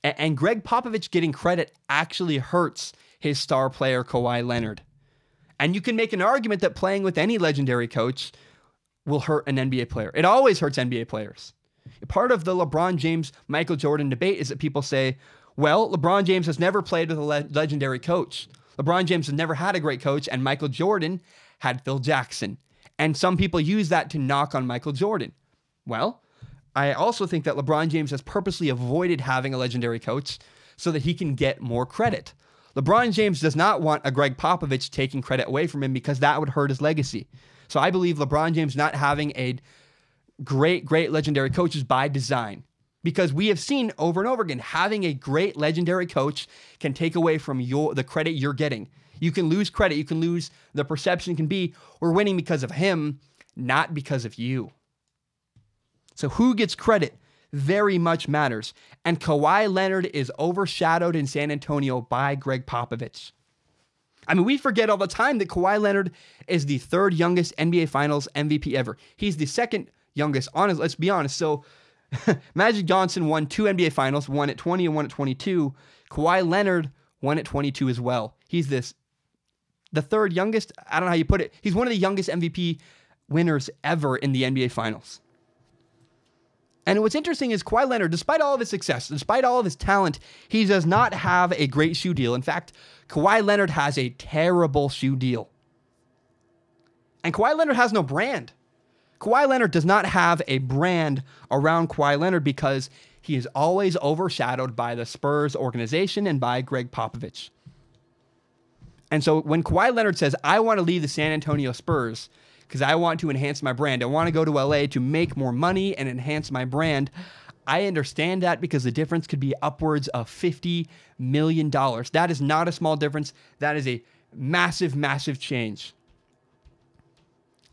And Greg Popovich getting credit actually hurts his star player, Kawhi Leonard. And you can make an argument that playing with any legendary coach will hurt an NBA player. It always hurts NBA players. Part of the LeBron James, Michael Jordan debate is that people say, well, LeBron James has never played with a legendary coach. LeBron James has never had a great coach, and Michael Jordan had Phil Jackson. And some people use that to knock on Michael Jordan. Well, I also think that LeBron James has purposely avoided having a legendary coach so that he can get more credit. LeBron James does not want a Greg Popovich taking credit away from him because that would hurt his legacy. So I believe LeBron James not having a great legendary coach is by design. Because we have seen over and over again, having a great legendary coach can take away from the credit you're getting. You can lose credit. You can lose the perception can be, we're winning because of him, not because of you. So who gets credit very much matters. And Kawhi Leonard is overshadowed in San Antonio by Greg Popovich. I mean, we forget all the time that Kawhi Leonard is the third youngest NBA Finals MVP ever. He's the second youngest, let's be honest. So Magic Johnson won 2 NBA Finals, one at 20 and one at 22. Kawhi Leonard won at 22 as well. He's the third youngest. I don't know how you put it. He's one of the youngest MVP winners ever in the NBA Finals. And what's interesting is Kawhi Leonard, despite all of his success, despite all of his talent, he does not have a great shoe deal. In fact, Kawhi Leonard has a terrible shoe deal. And Kawhi Leonard has no brand. Kawhi Leonard does not have a brand around Kawhi Leonard because he is always overshadowed by the Spurs organization and by Greg Popovich. And so when Kawhi Leonard says, I want to leave the San Antonio Spurs because I want to enhance my brand, I want to go to LA to make more money and enhance my brand, I understand that because the difference could be upwards of $50 million. That is not a small difference. That is a massive, massive change.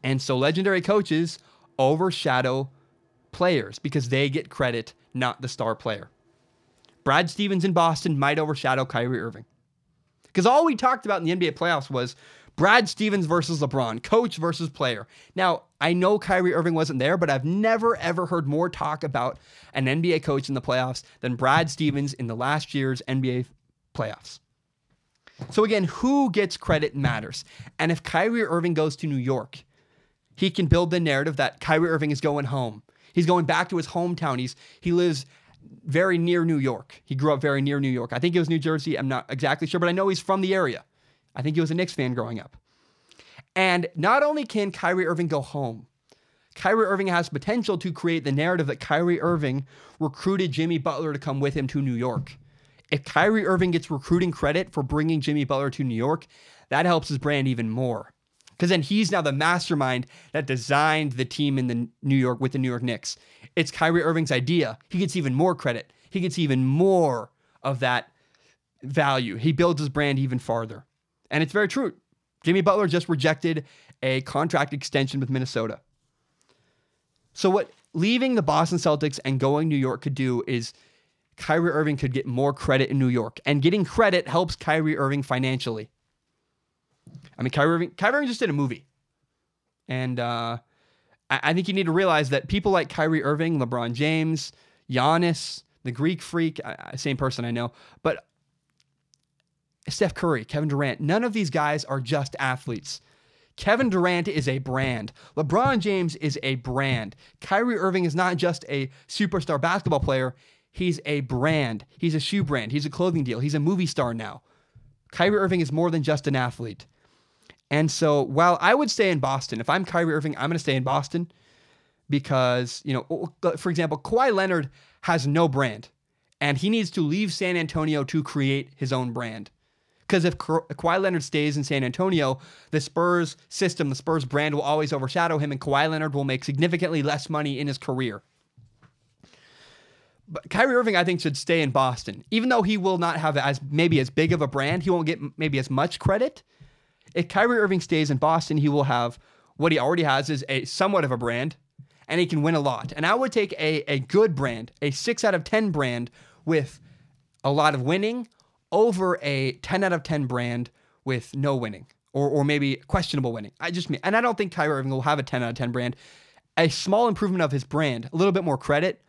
And so legendary coaches overshadow players because they get credit, not the star player. Brad Stevens in Boston might overshadow Kyrie Irving. Because all we talked about in the NBA playoffs was Brad Stevens versus LeBron, coach versus player. Now, I know Kyrie Irving wasn't there, but I've never, ever heard more talk about an NBA coach in the playoffs than Brad Stevens in the last year's NBA playoffs. So again, who gets credit matters. And if Kyrie Irving goes to New York, he can build the narrative that Kyrie Irving is going home. He's going back to his hometown. He lives very near New York. He grew up very near New York. I think it was New Jersey. I'm not exactly sure, but I know he's from the area. I think he was a Knicks fan growing up. And not only can Kyrie Irving go home, Kyrie Irving has potential to create the narrative that Kyrie Irving recruited Jimmy Butler to come with him to New York. If Kyrie Irving gets recruiting credit for bringing Jimmy Butler to New York, that helps his brand even more. Because then he's now the mastermind that designed the team in the New York with the New York Knicks. It's Kyrie Irving's idea. He gets even more credit. He gets even more of that value. He builds his brand even farther. And it's very true. Jimmy Butler just rejected a contract extension with Minnesota. So what leaving the Boston Celtics and going New York could do is Kyrie Irving could get more credit in New York. And getting credit helps Kyrie Irving financially. I mean, Kyrie Irving just did a movie. And I think you need to realize that people like Kyrie Irving, LeBron James, Giannis, the Greek Freak, same person I know, but Steph Curry, Kevin Durant, none of these guys are just athletes. Kevin Durant is a brand. LeBron James is a brand. Kyrie Irving is not just a superstar basketball player. He's a brand. He's a shoe brand. He's a clothing deal. He's a movie star now. Kyrie Irving is more than just an athlete. And so while I would stay in Boston, if I'm Kyrie Irving, I'm going to stay in Boston because, for example, Kawhi Leonard has no brand and he needs to leave San Antonio to create his own brand. Because if Kawhi Leonard stays in San Antonio, the Spurs system, the Spurs brand will always overshadow him and Kawhi Leonard will make significantly less money in his career. But Kyrie Irving, I think, should stay in Boston. Even though he will not have as big of a brand, he won't get maybe as much credit. If Kyrie Irving stays in Boston, he will have what he already has is a somewhat of a brand, and he can win a lot. And I would take a good brand, a 6 out of 10 brand with a lot of winning over a 10 out of 10 brand with no winning or maybe questionable winning. I don't think Kyrie Irving will have a 10 out of 10 brand. A small improvement of his brand, a little bit more credit,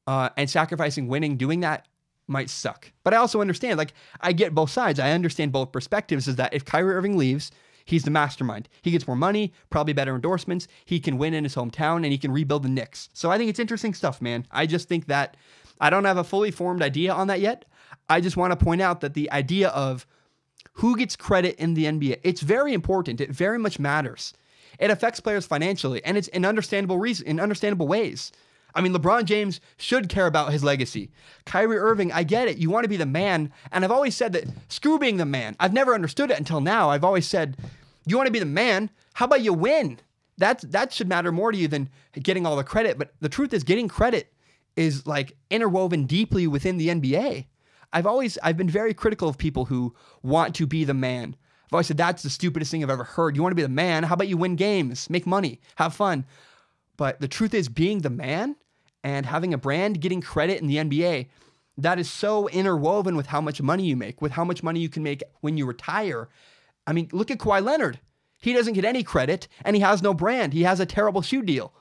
and sacrificing winning, doing that might suck. But I also understand, I get both sides. I understand both perspectives is that if Kyrie Irving leaves, he's the mastermind. He gets more money, probably better endorsements. He can win in his hometown and he can rebuild the Knicks. So I think it's interesting stuff, man. I just think that I don't have a fully formed idea on that yet. I just want to point out that the idea of who gets credit in the NBA, it's very important. It very much matters. It affects players financially, and it's in understandable ways. I mean, LeBron James should care about his legacy. Kyrie Irving, I get it. You want to be the man, and I've always said that screw being the man. I've never understood it until now. I've always said, you want to be the man? How about you win? That should matter more to you than getting all the credit. But the truth is, getting credit is interwoven deeply within the NBA. I've been very critical of people who want to be the man. I've always said that's the stupidest thing I've ever heard. You want to be the man? How about you win games, make money, have fun? But the truth is, being the man and having a brand, getting credit in the NBA, that is so interwoven with how much money you make, with how much money you can make when you retire. I mean, look at Kawhi Leonard. He doesn't get any credit and he has no brand. He has a terrible shoe deal.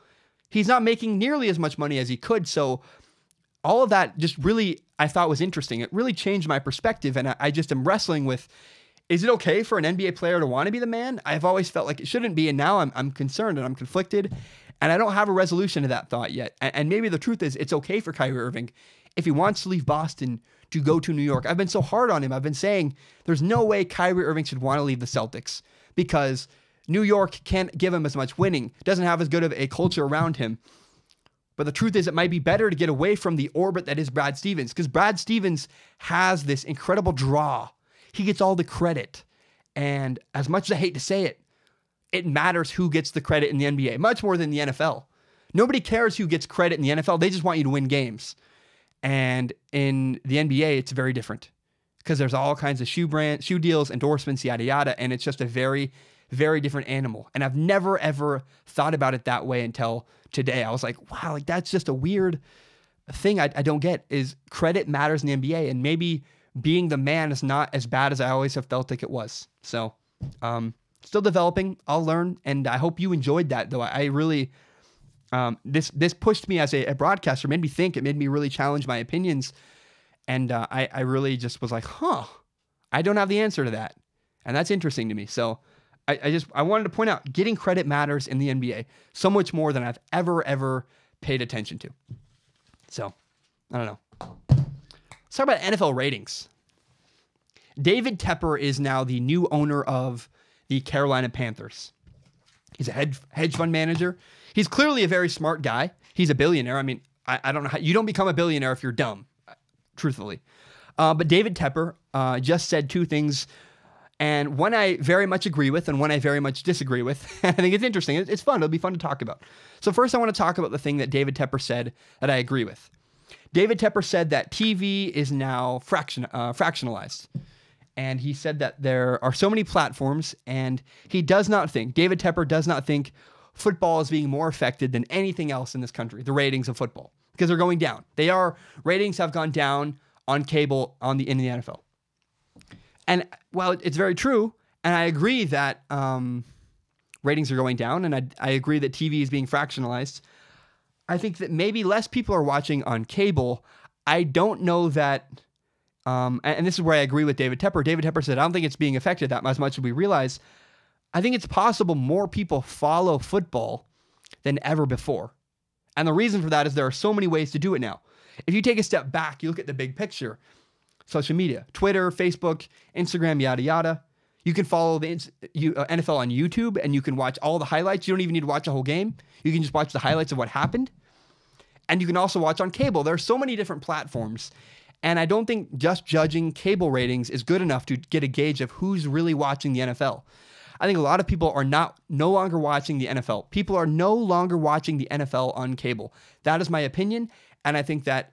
He's not making nearly as much money as he could. So all of that just really, I thought was interesting. It really changed my perspective. And I just am wrestling with, Is it okay for an NBA player to want to be the man? I've always felt like it shouldn't be, and now I'm concerned and I'm conflicted, and I don't have a resolution to that thought yet. And maybe the truth is it's okay for Kyrie Irving if he wants to leave Boston to go to New York. I've been so hard on him. I've been saying there's no way Kyrie Irving should want to leave the Celtics because New York can't give him as much winning, doesn't have as good of a culture around him. But the truth is it might be better to get away from the orbit that is Brad Stevens, because Brad Stevens has this incredible draw. He gets all the credit. And as much as I hate to say it, it matters who gets the credit in the NBA, much more than the NFL. Nobody cares who gets credit in the NFL. They just want you to win games. And in the NBA, it's very different because there's all kinds of shoe deals, endorsements, yada, yada. And it's just a very, very different animal. And I've never, ever thought about it that way until today. I was like, wow, like that's just a weird thing I don't get is credit matters in the NBA. And maybe being the man is not as bad as I always have felt like it was. So, still developing. I'll learn. And I hope you enjoyed that, though. I really, this pushed me as a broadcaster, made me think. It made me really challenge my opinions. And I really just was like, I don't have the answer to that. And that's interesting to me. So I wanted to point out getting credit matters in the NBA so much more than I've ever paid attention to. So I don't know. Let's talk about NFL ratings. David Tepper is now the new owner of the Carolina Panthers. He's a hedge fund manager. He's clearly a very smart guy. He's a billionaire. I mean, I don't know how you don't become a billionaire if you're dumb, truthfully. But David Tepper just said two things, and one I very much agree with and one I very much disagree with. I think it's interesting. It's fun. It'll be fun to talk about. So first I want to talk about the thing that David Tepper said that I agree with. David Tepper said that TV is now fractionalized. And he said that there are so many platforms, and David Tepper does not think football is being more affected than anything else in this country, the ratings of football, because they're going down. Ratings have gone down on cable in the NFL. And while it's very true, and I agree that ratings are going down, and I agree that TV is being fractionalized, I think that maybe less people are watching on cable. I don't know that, and this is where I agree with David Tepper. David Tepper said, I don't think it's being affected that much as we realize. I think it's possible more people follow football than ever before. And the reason for that is there are so many ways to do it now. If you take a step back, you look at the big picture, social media, Twitter, Facebook, Instagram, yada, yada. You can follow the NFL on YouTube, and you can watch all the highlights. You don't even need to watch a whole game. You can just watch the highlights of what happened. And you can also watch on cable. There are so many different platforms. And I don't think just judging cable ratings is good enough to get a gauge of who's really watching the NFL. I think a lot of people are no longer watching the NFL. People are no longer watching the NFL on cable. That is my opinion. And I think that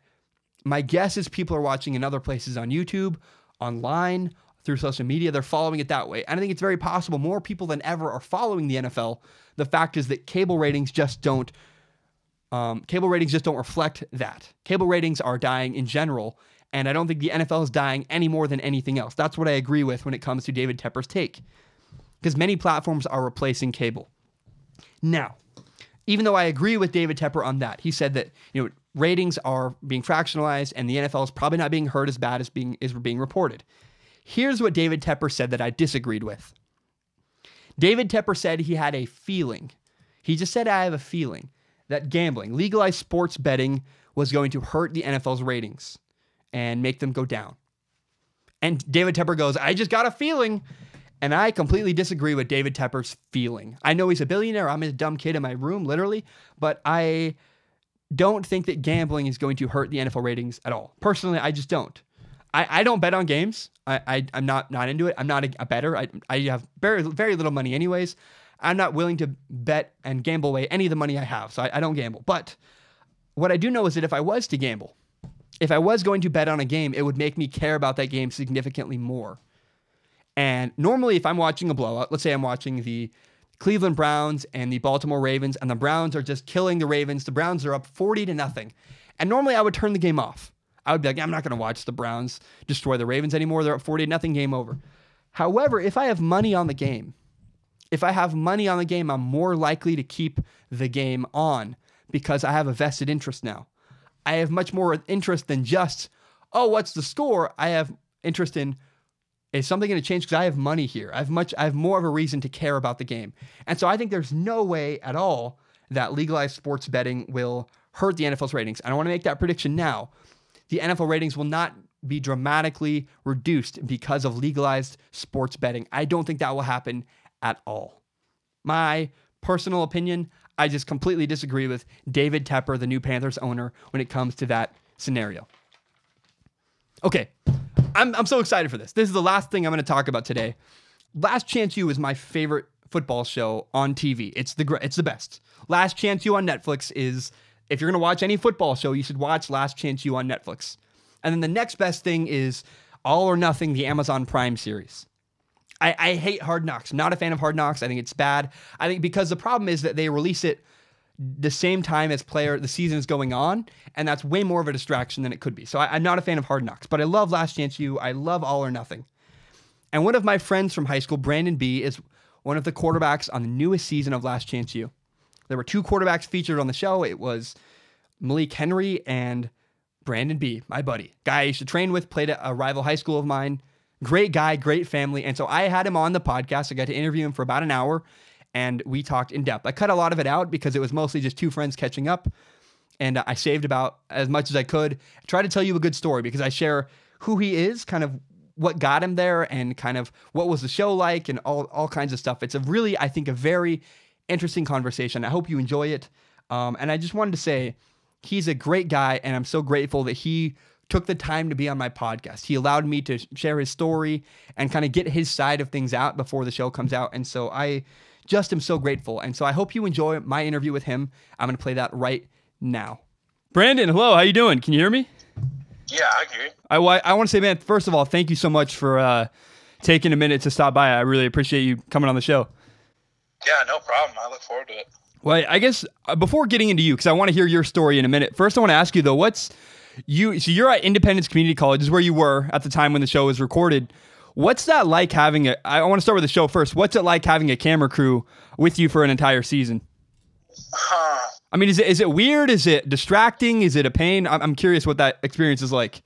my guess is people are watching in other places on YouTube, online, through social media. They're following it that way. And I think it's very possible more people than ever are following the NFL. The fact is that cable ratings just don't reflect that. Cable ratings are dying in general. And I don't think the NFL is dying any more than anything else. That's what I agree with when it comes to David Tepper's take. Because many platforms are replacing cable. Now, even though I agree with David Tepper on that, he said that ratings are being fractionalized and the NFL is probably not being heard as bad as being reported. Here's what David Tepper said that I disagreed with. David Tepper said he had a feeling. He just said, I have a feeling that gambling, legalized sports betting, was going to hurt the NFL's ratings and make them go down. And David Tepper goes, I just got a feeling. And I completely disagree with David Tepper's feeling. I know he's a billionaire. I'm a dumb kid in my room, literally. But I don't think that gambling is going to hurt the NFL ratings at all. Personally, I just don't. I don't bet on games. I'm not into it. I'm not a bettor. I have very, very little money anyways. I'm not willing to bet and gamble away any of the money I have. So I don't gamble. But what I do know is that if I was to gamble, if I was going to bet on a game, it would make me care about that game significantly more. And normally if I'm watching a blowout, let's say I'm watching the Cleveland Browns and the Baltimore Ravens, and the Browns are just killing the Ravens. The Browns are up 40-0. And normally I would turn the game off. I would be like, I'm not going to watch the Browns destroy the Ravens anymore. They're up 40-0, game over. However, if I have money on the game, I'm more likely to keep the game on because I have a vested interest now. I have much more interest than just, what's the score? I have interest in, Is something going to change? Because I have money here. I have more of a reason to care about the game. And so I think there's no way at all that legalized sports betting will hurt the NFL's ratings. And I want to make that prediction now. The NFL ratings will not be dramatically reduced because of legalized sports betting. I don't think that will happen at all. My personal opinion, I just completely disagree with David Tepper, the new Panthers owner, when it comes to that scenario. Okay, I'm so excited for this. This is the last thing I'm going to talk about today. Last Chance U is my favorite football show on TV. It's the best. Last Chance U on Netflix is, if you're going to watch any football show, you should watch Last Chance U on Netflix. And then the next best thing is All or Nothing, the Amazon Prime series. I hate Hard Knocks. I'm not a fan of Hard Knocks. I think it's bad. I think because the problem is that they release it the same time as the season is going on, and that's way more of a distraction than it could be. So I'm not a fan of Hard Knocks, but I love Last Chance U. I love All or Nothing. And one of my friends from high school, Brandon B., is one of the quarterbacks on the newest season of Last Chance U. There were two quarterbacks featured on the show. It was Malik Henry and Brandon B., my buddy. Guy I used to train with, played at a rival high school of mine. Great guy, great family. And so I had him on the podcast. I got to interview him for about an hour, and we talked in depth. I cut a lot of it out because it was mostly just two friends catching up, and I saved about as much as I could. I try to tell you a good story because I share who he is, kind of what got him there, and kind of what was the show like, and all kinds of stuff. It's a really, I think, a very interesting conversation. I hope you enjoy it. And I just wanted to say he's a great guy, and I'm so grateful that he took the time to be on my podcast. He allowed me to share his story and kind of get his side of things out before the show comes out. And so I just am so grateful. And so I hope you enjoy my interview with him. I'm going to play that right now. Brandon, hello. How you doing? Can you hear me? Yeah, I can hear you. I want to say, man, first of all, thank you so much for taking a minute to stop by. I really appreciate you coming on the show. Yeah, no problem. I look forward to it. Well, I guess before getting into you, because I want to hear your story in a minute, first I want to ask you, though, so you're at Independence Community College, is where you were at the time when the show was recorded. What's that like having I want to start with the show first. What's it like having a camera crew with you for an entire season? I mean, is it weird? Is it distracting? Is it a pain? I'm curious what that experience is like.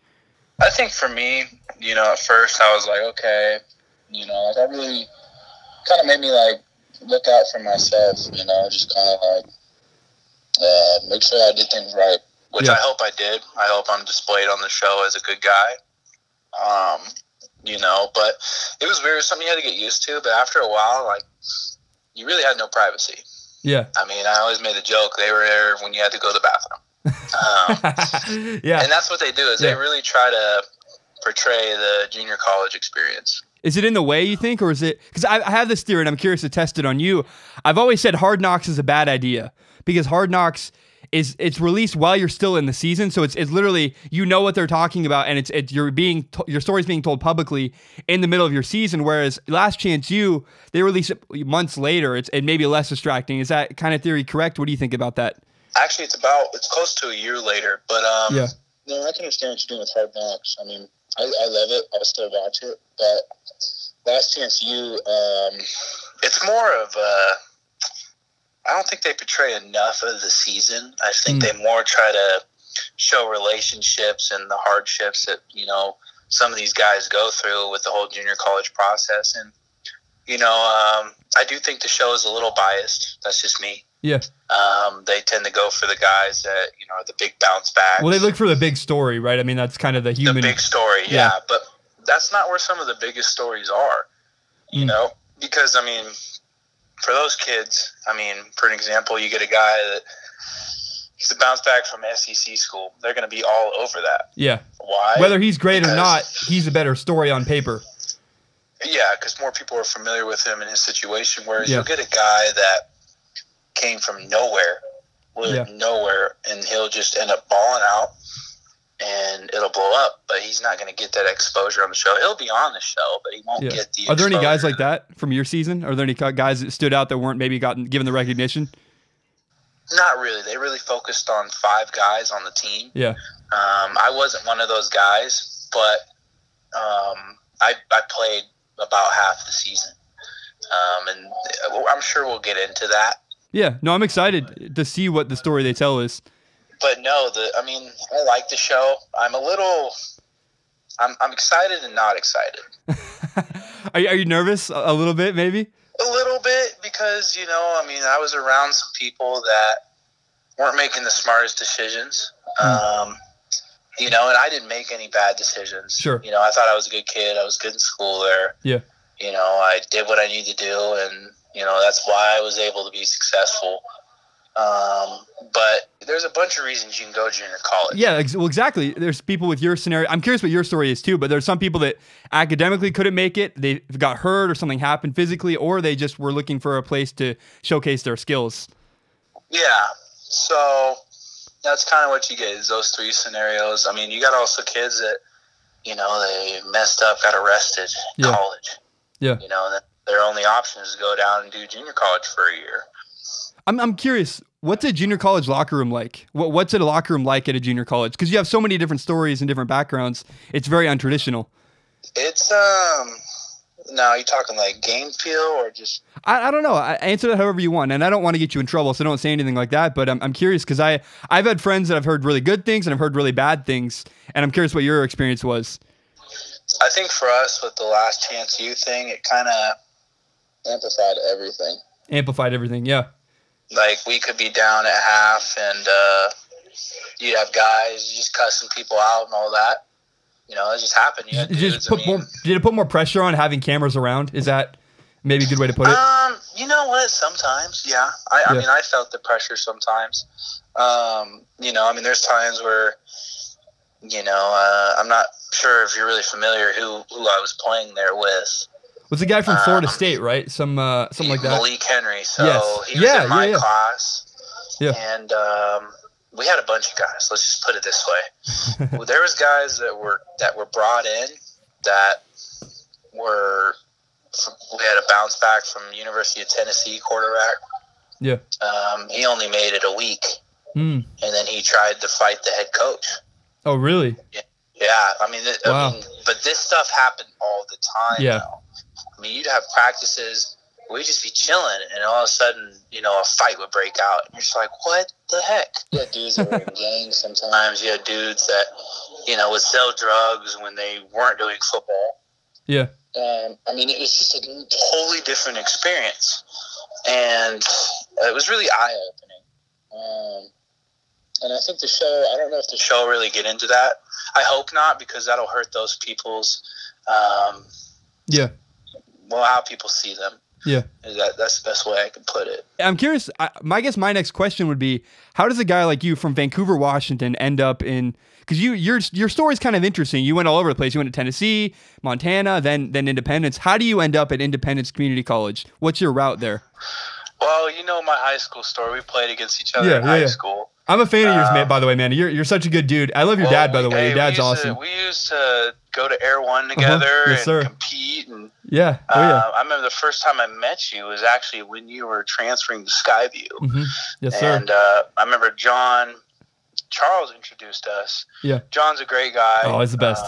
I think for me, at first I was like, okay, like that really kind of made me like look out for myself, just kind of like make sure I did things right. Which I hope I did. I hope I'm displayed on the show as a good guy. But it was weird. Something you had to get used to. But after a while, like, you really had no privacy. Yeah. I mean, I always made the joke. They were there when you had to go to the bathroom. Yeah. And that's what they do is they really try to portray the junior college experience. Is it in the way, you think, or is it... Because I have this theory, and I'm curious to test it on you. I've always said Hard Knocks is a bad idea because Hard Knocks... It's released while you're still in the season, so it's literally what they're talking about, and your story's being told publicly in the middle of your season. Whereas Last Chance U, they release it months later. It may be less distracting. Is that kind of theory correct? What do you think about that? Actually, it's close to a year later, but I can understand what you're doing with Hard Knocks. I mean, I love it. I still watch it, but Last Chance U, it's more of a. I don't think they portray enough of the season. I think they more try to show relationships and the hardships that, some of these guys go through with the whole junior college process. And, I do think the show is a little biased. That's just me. Yeah. They tend to go for the guys that, are the big bounce backs. Well, they look for the big story, right? I mean, that's kind of the human. The big story, yeah. But that's not where some of the biggest stories are, because, I mean, for those kids, I mean, for an example, you get a guy that he's a bounce back from SEC school. They're going to be all over that. Yeah. Why? Whether he's great or not, he's a better story on paper. Yeah, because more people are familiar with him and his situation, whereas you'll get a guy that came from nowhere, nowhere, and he'll just end up balling out, and it'll blow up, but he's not going to get that exposure on the show. He'll be on the show, but he won't get the exposure. Are there any guys like that from your season? Are there any guys that stood out that weren't maybe given the recognition? Not really. They really focused on 5 guys on the team. Yeah. I wasn't one of those guys, but I played about half the season. And I'm sure we'll get into that. Yeah. No, I'm excited to see what the story they tell is. But no, I like the show. I'm a little I'm excited and not excited. Are you nervous a little bit, maybe? A little bit, because, I mean, I was around some people that weren't making the smartest decisions. And I didn't make any bad decisions. Sure. I thought I was a good kid. I was good in school there. Yeah. I did what I needed to do, and, that's why I was able to be successful. But there's a bunch of reasons you can go junior college. Yeah, well, exactly. There's people with your scenario. I'm curious what your story is too, but there's some people that academically couldn't make it. They got hurt or something happened physically, or they just were looking for a place to showcase their skills. Yeah. So that's kind of what you get, is those three scenarios. I mean, you got also kids that, they messed up, got arrested in college. Yeah. Their only option is to go down and do junior college for a year. I'm curious, what's a junior college locker room like? What's a locker room like at a junior college? Because you have so many different stories and different backgrounds. It's very untraditional. It's, now, are you talking like game feel or just? I don't know. Answer that however you want. And I don't want to get you in trouble, so don't say anything like that. But I'm curious because I've had friends that I've heard really good things and I've heard really bad things. And I'm curious what your experience was. I think for us with the Last Chance U thing, it kind of amplified everything. Amplified everything, yeah. Like, we could be down at half, and you'd have guys just cussing people out and all that. It just happened. You had dudes, did it put more pressure on having cameras around? Is that maybe a good way to put it? You know what? Sometimes, yeah. I mean, I felt the pressure sometimes. I mean, there's times where, I'm not sure if you're really familiar who I was playing there with. Was the guy from Florida State, right? Something like that. Malik Henry. So yes. He was in my class. Yeah. And we had a bunch of guys. Let's just put it this way. Well, there was guys that were brought in that were. We had a bounce back from University of Tennessee quarterback. Yeah. He only made it a week, and then he tried to fight the head coach. Oh, really? Yeah. I mean, wow. But this stuff happened all the time. Yeah. Now. I mean, you'd have practices, we'd just be chilling, and all of a sudden, a fight would break out. And you're just like, what the heck? You had dudes that were in gangs sometimes. You had dudes that, would sell drugs when they weren't doing football. Yeah. I mean, it was just a totally different experience. And it was really eye-opening. And I think I don't know if the show really get into that. I hope not, because that'll hurt those people's, how people see them. Yeah. That's the best way I can put it. I'm curious, I guess my next question would be, how does a guy like you from Vancouver, Washington end up in, because your story's kind of interesting. You went all over the place. You went to Tennessee, Montana, then Independence. How do you end up at Independence Community College? What's your route there? Well, my high school story. We played against each other in high school. I'm a fan of yours, man, by the way, man. You're such a good dude. I love your dad, by the way. Your dad's awesome. We used to go to Air One together and compete. And, yeah. I remember the first time I met you was actually when you were transferring to Skyview. Mm-hmm. Yes, sir. And I remember Charles introduced us. Yeah. John's a great guy. Oh, he's the best.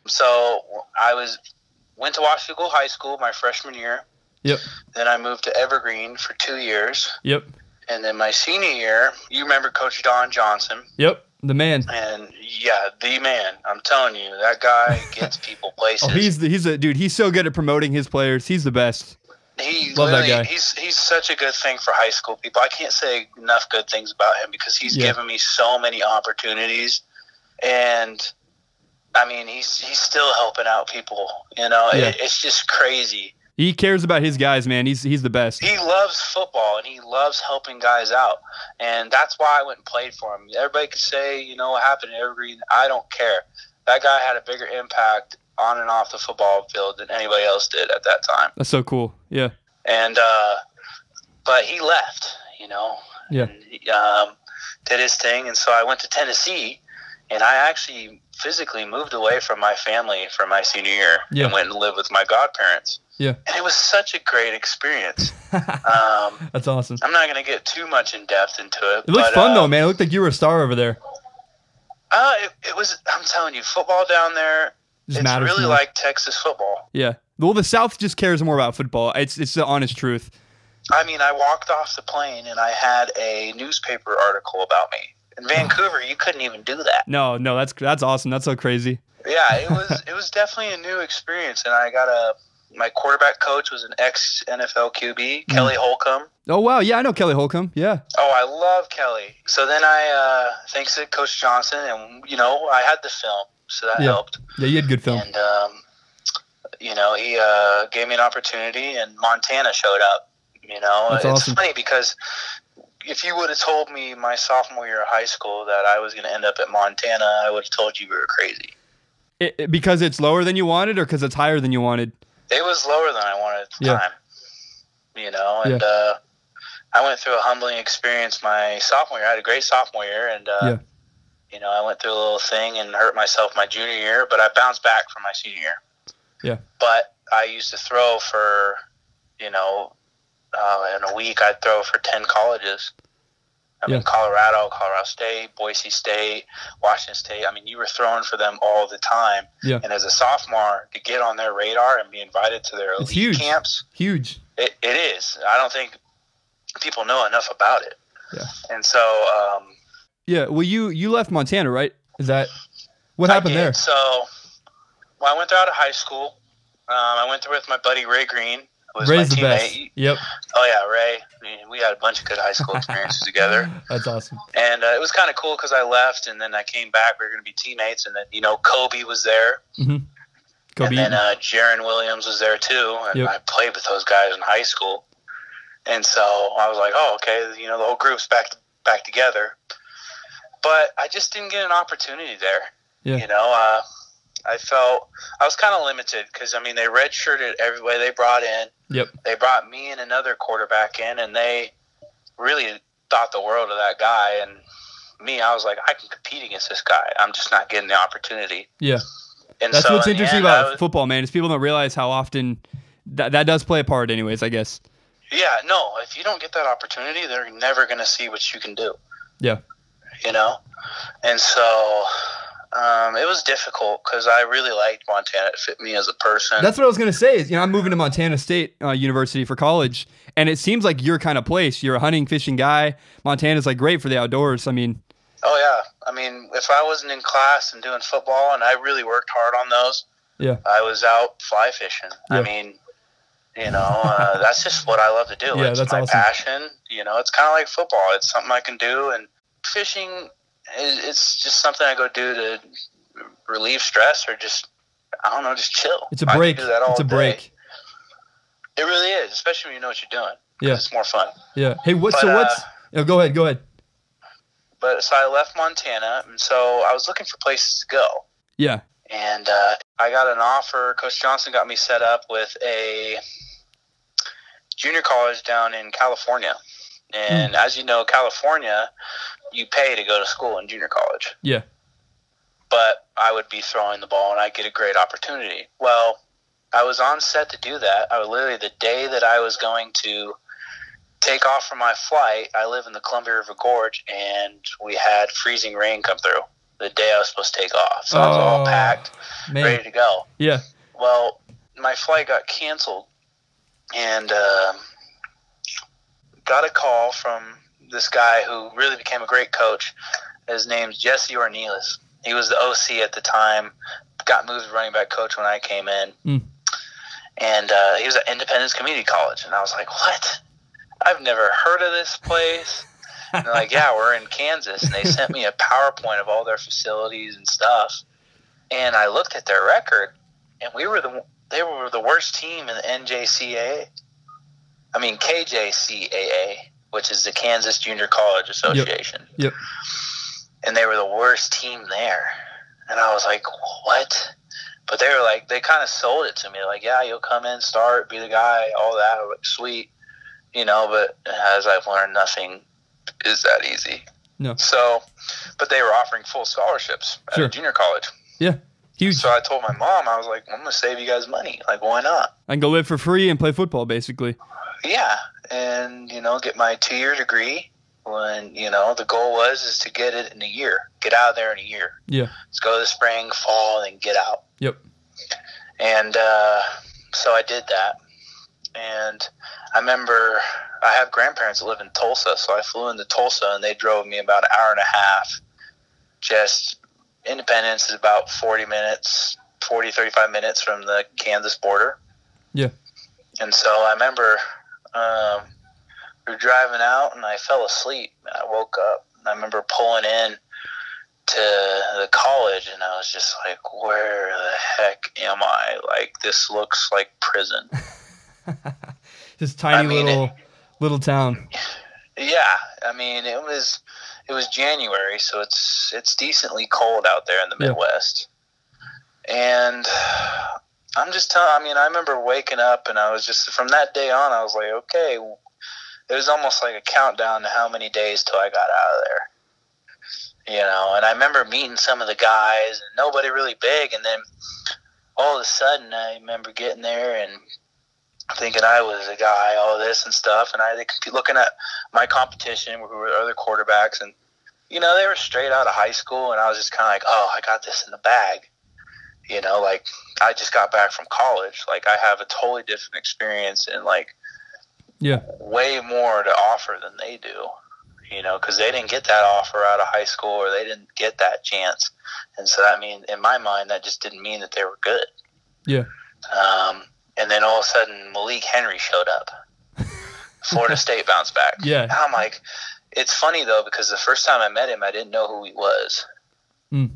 So I went to Washington High School my freshman year. Yep. Then I moved to Evergreen for 2 years. Yep. And then my senior year, you remember Coach Don Johnson. Yep, the man. And the man. I'm telling you, that guy gets people places. Oh, he's a dude. He's so good at promoting his players. He's the best. Love that guy. He's such a good thing for high school people. I can't say enough good things about him because he's given me so many opportunities, and I mean he's still helping out people. It's just crazy. He cares about his guys, man. He's the best. He loves football, and he loves helping guys out. And that's why I went and played for him. Everybody could say, what happened in Evergreen. I don't care. That guy had a bigger impact on and off the football field than anybody else did at that time. That's so cool. Yeah. And but he left, Yeah. And, did his thing. And so I went to Tennessee, and I actually physically moved away from my family for my senior year and went and lived with my godparents. Yeah. And it was such a great experience. That's awesome. I'm not going to get too much in depth into it. It looked fun, though, man. It looked like you were a star over there. It was, I'm telling you, football down there, it's really more like Texas football. Yeah. Well, the South just cares more about football. It's the honest truth. I mean, I walked off the plane, and I had a newspaper article about me. In Vancouver, you couldn't even do that. No, that's awesome. That's so crazy. Yeah, it was definitely a new experience, and my quarterback coach was an ex NFL QB, Kelly Holcomb. Oh wow, yeah, I know Kelly Holcomb. Yeah. Oh, I love Kelly. So then thanks to Coach Johnson, and I had the film, so that helped. Yeah, you had good film. And he gave me an opportunity, and Montana showed up. That's it's awesome. Funny because if you would have told me my sophomore year of high school that I was going to end up at Montana, I would have told you we were crazy. Because it's lower than you wanted, or because it's higher than you wanted? It was lower than I wanted at the time. And I went through a humbling experience my sophomore year. I had a great sophomore year, and I went through a little thing and hurt myself my junior year, but I bounced back from my senior year. Yeah. But I used to throw for, in a week I'd throw for 10 colleges. Colorado State, Boise State, Washington State. You were throwing for them all the time. Yeah. And as a sophomore, to get on their radar and be invited to their elite camps. Huge. It is. I don't think people know enough about it. Yeah. And so well, you left Montana, right? Is that what happened there? So I went there out of high school. I went there with my buddy Ray Green, who was Ray's my the teammate. best. Yep. Oh yeah, Ray. We had a bunch of good high school experiences together. That's awesome. And it was kind of cool because I left and then I came back. We were going to be teammates, and then Kobe was there. Mm-hmm. Kobe. And then Jaron Williams was there too, and I played with those guys in high school. And so I was like, oh, okay, the whole group's back together. But I just didn't get an opportunity there. Yeah. I felt I was kind of limited because, they redshirted everybody they brought in. Yep. They brought me and another quarterback in, and they really thought the world of that guy. And me, I was like, I can compete against this guy. I'm just not getting the opportunity. Yeah. And that's what's interesting about football, man, is people don't realize how often that does play a part anyways, I guess. Yeah, no, if you don't get that opportunity, they're never going to see what you can do. Yeah. And so it was difficult because I really liked Montana. It fit me as a person. That's what I was going to say. Is, I'm moving to Montana State University for college, and it seems like your kind of place. You're a hunting, fishing guy. Montana's great for the outdoors. Oh, yeah. If I wasn't in class and doing football, and I really worked hard on those, I was out fly fishing. Yeah. That's just what I love to do. Yeah, it's that's my awesome. passion. It's kind of like football. It's something I can do, and fishing it's just something I go do to relieve stress or just chill. It's a break. I can do that all it's a day. break. It really is, especially when you know what you're doing. Yeah. It's more fun. Yeah. Hey, go ahead. But so I left Montana, and so I was looking for places to go. Yeah. And I got an offer. Coach Johnson got me set up with a junior college down in California. And as you know, California, you pay to go to school in junior college. Yeah. But I would be throwing the ball, and I'd get a great opportunity. Well, I was on set to do that. I was literally the day that I was going to take off from my flight. I live in the Columbia River Gorge, and we had freezing rain come through the day I was supposed to take off. So I was all packed, ready to go. Yeah. Well, my flight got canceled, and got a call from this guy who really became a great coach. His name's Jesse Ornelas. He was the OC at the time, got moved to running back coach when I came in. And he was at Independence Community College. And I was like, what? I've never heard of this place. And they're like, yeah, we're in Kansas. And they sent me a PowerPoint of all their facilities and stuff. And I looked at their record, and they were the worst team in the KJCAA, which is the Kansas Junior College Association. Yep. And they were the worst team there. And I was like, what? But they were like, they kind of sold it to me. Like, yeah, you'll come in, start, be the guy, all that. I was like, sweet. But as I've learned, nothing is that easy. No. So, but they were offering full scholarships at a junior college. Yeah. Huge. So I told my mom, I was like, I'm going to save you guys money. Like, why not? I can go live for free and play football, basically. Yeah. And, get my 2-year degree when, the goal is to get it in a year. Get out of there in a year. Yeah. Let's go to the spring, fall, and get out. Yep. And so I did that. And I remember I have grandparents that live in Tulsa, so I flew into Tulsa, and they drove me about an hour and a half just Independence is about 35 minutes from the Kansas border. Yeah. And so I remember we were driving out, and I fell asleep. I woke up, and I remember pulling in to the college, and I was just like, where the heck am I? Like, this looks like prison. This tiny little town. Yeah. I mean, it was January, so it's decently cold out there in the Midwest. And I'm just telling, I remember waking up, and I was just, from that day on, I was like, okay, it was almost like a countdown to how many days till I got out of there. And I remember meeting some of the guys, and nobody really big, and then all of a sudden I remember getting there and thinking I was a guy, all this and stuff, and I looking at my competition, who were other quarterbacks, and they were straight out of high school, and I was just kind of like, oh, I got this in the bag. Like, I just got back from college. Like, I have a totally different experience and, like, way more to offer than they do, because they didn't get that offer out of high school, or they didn't get that chance. And so, in my mind, that just didn't mean that they were good. Yeah. And then all of a sudden, Malik Henry showed up. Florida State bounced back. Yeah. And I'm like, it's funny, though, because the first time I met him, I didn't know who he was. Mm.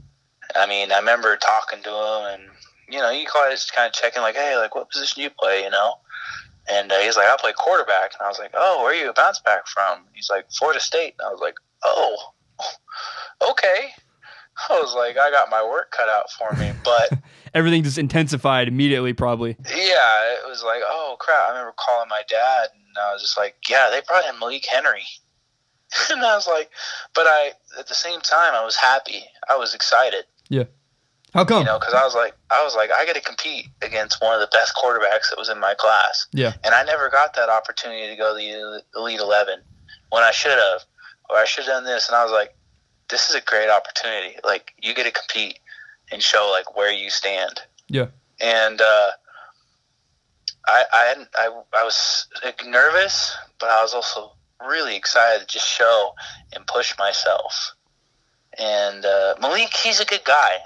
I remember talking to him, and, you just kind of checking, like, hey, like, what position you play, And he's like, I play quarterback. And I was like, oh, where are you bounce back from? He's like, Florida State. And I was like, oh, okay. I was like, I got my work cut out for me. But everything just intensified immediately, probably. Yeah, it was like, oh, crap. I remember calling my dad, and I was just like, yeah, they brought in Malik Henry. And I was like, but at the same time, I was happy. I was excited. Yeah. How come? Because I was like, I got to compete against one of the best quarterbacks that was in my class. Yeah. And I never got that opportunity to go to the Elite 11 when I should have, or I should have done this. And I was like, this is a great opportunity. Like, you get to compete and show, like, where you stand. Yeah. And I was nervous, but I was also really excited to just show and push myself. And Malik, he's a good guy.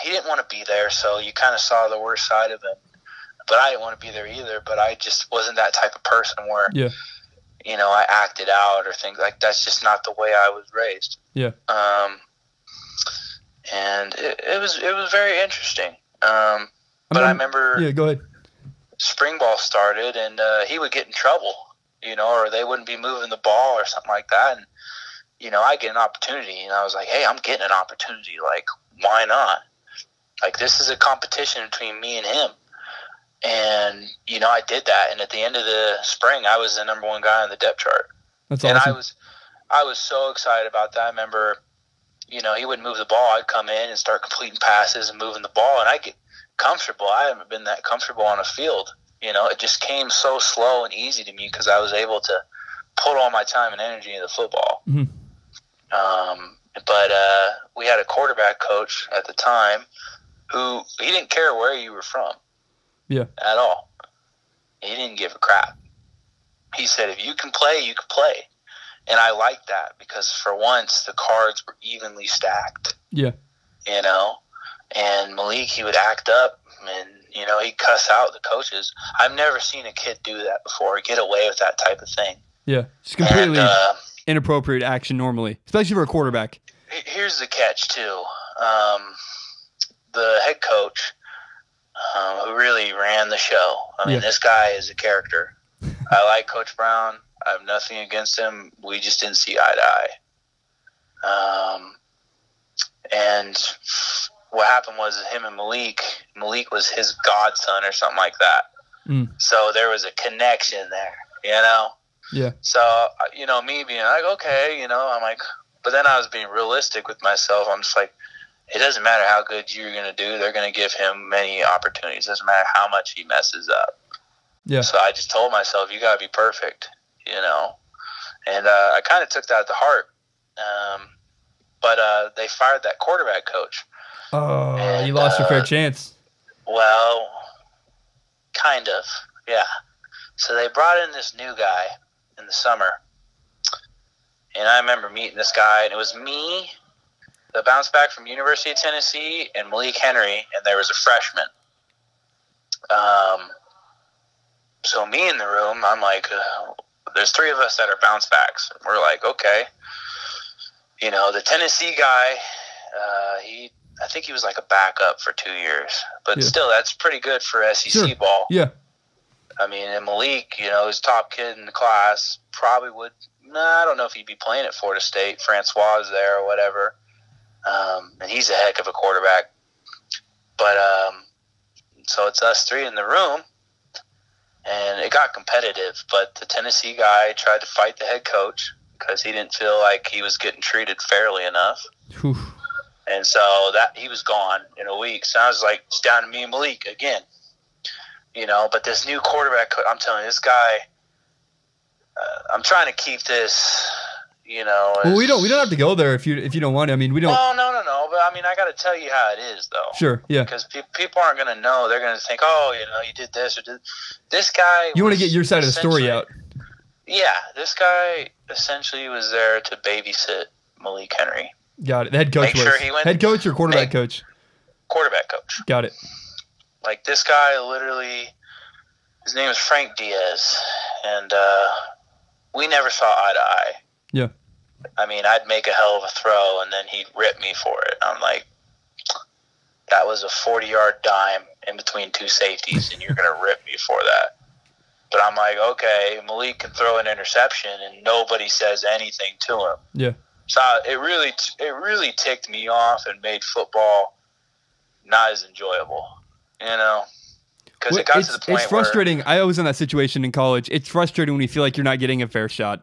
He didn't want to be there, so you kind of saw the worst side of him. But I didn't want to be there either, but I just wasn't that type of person where, I acted out or things like that's just not the way I was raised. Yeah. And it was very interesting. But I remember go ahead. spring ball started, and he would get in trouble, or they wouldn't be moving the ball or something like that. And, I get an opportunity, and I was like, hey, I'm getting an opportunity. Like, why not? Like, this is a competition between me and him. And, I did that. And at the end of the spring, I was the number one guy on the depth chart. That's awesome. And I was so excited about that. I remember, he would move the ball. I'd come in and start completing passes and moving the ball, and I'd get comfortable. I haven't been that comfortable on a field. It just came so slow and easy to me because I was able to put all my time and energy into football. Mm-hmm. But we had a quarterback coach at the time who he didn't care where you were from. Yeah. At all. He didn't give a crap. He said, if you can play, you can play. And I liked that because for once the cards were evenly stacked. Yeah. And Malik, he would act up and, he'd cuss out the coaches. I've never seen a kid do that before, get away with that type of thing. Yeah. It's completely inappropriate action normally, especially for a quarterback. Here's the catch, too. The head coach, who really ran the show. This guy is a character. I like Coach Brown. I have nothing against him. We just didn't see eye to eye. And what happened was him and Malik was his godson or something like that. Mm. So there was a connection there, Yeah. So, me being like, okay, I'm like, but then I was being realistic with myself. I'm just like, it doesn't matter how good you're going to do. They're going to give him many opportunities. It doesn't matter how much he messes up. Yeah. So I just told myself, you got to be perfect, And I kind of took that to heart. But they fired that quarterback coach. Oh, and, you lost your fair chance. Well, kind of, yeah. So they brought in this new guy in the summer. And I remember meeting this guy, and it was me the bounce back from University of Tennessee, and Malik Henry, and there was a freshman. So me in the room, I'm like, there's 3 of us that are bounce backs. We're like, okay. You know, the Tennessee guy, I think he was like a backup for 2 years. But still, that's pretty good for SEC ball. Yeah. I mean, and Malik, you know, his top kid in the class, probably would – I don't know if he'd be playing at Florida State. Francois is there or whatever. And he's a heck of a quarterback. But so it's us 3 in the room. And it got competitive, but the Tennessee guy tried to fight the head coach because he didn't feel like he was getting treated fairly enough. Whew. And so that he was gone in a week. So I was like, it's down to me and Malik again. You know, but this new quarterback, I'm telling you, this guy, I'm trying to keep this, you know. Well, we don't have to go there if you don't want to. I mean, we don't. Well, no. But I mean, I got to tell you how it is, though. Sure, yeah. Because people aren't going to know. They're going to think, oh, you know, you did this or did this guy. You want to get your side of the story out. Yeah, this guy essentially was there to babysit Malik Henry. Got it. The head coach head coach or quarterback coach? Quarterback coach. Got it. Like this guy, literally, his name is Frank Diaz, and we never saw eye to eye. Yeah. I mean, I'd make a hell of a throw, and then he'd rip me for it. I'm like, that was a 40-yard dime in between 2 safeties, and you're going to rip me for that. But I'm like, okay, Malik can throw an interception, and nobody says anything to him. Yeah. So it really ticked me off and made football not as enjoyable, you know? Because it got to the point it's frustrating. I was in that situation in college. It's frustrating when you feel like you're not getting a fair shot.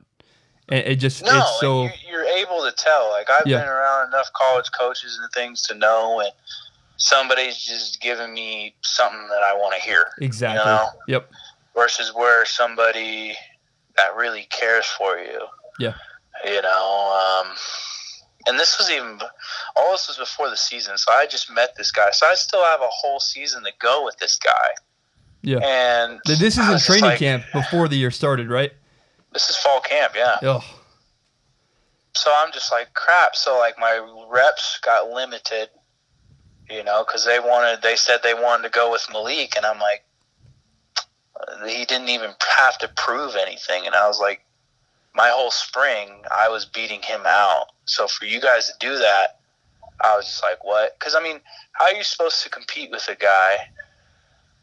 It's so you're able to tell. Like I've been around enough college coaches and things to know when somebody's just giving me something that I want to hear. Exactly. You know? Yep. Versus where somebody that really cares for you. Yeah. You know, and this was all this was before the season. So I just met this guy. So I still have a whole season to go with this guy. Yeah. And this is in training camp before the year started, right? This is fall camp, yeah. Oh. So I'm just like, crap. So like my reps got limited, you know, because they said they wanted to go with Malik, and I'm like, he didn't even have to prove anything. And I was like, my whole spring, I was beating him out. So for you guys to do that, I was just like, what? Because, I mean, how are you supposed to compete with a guy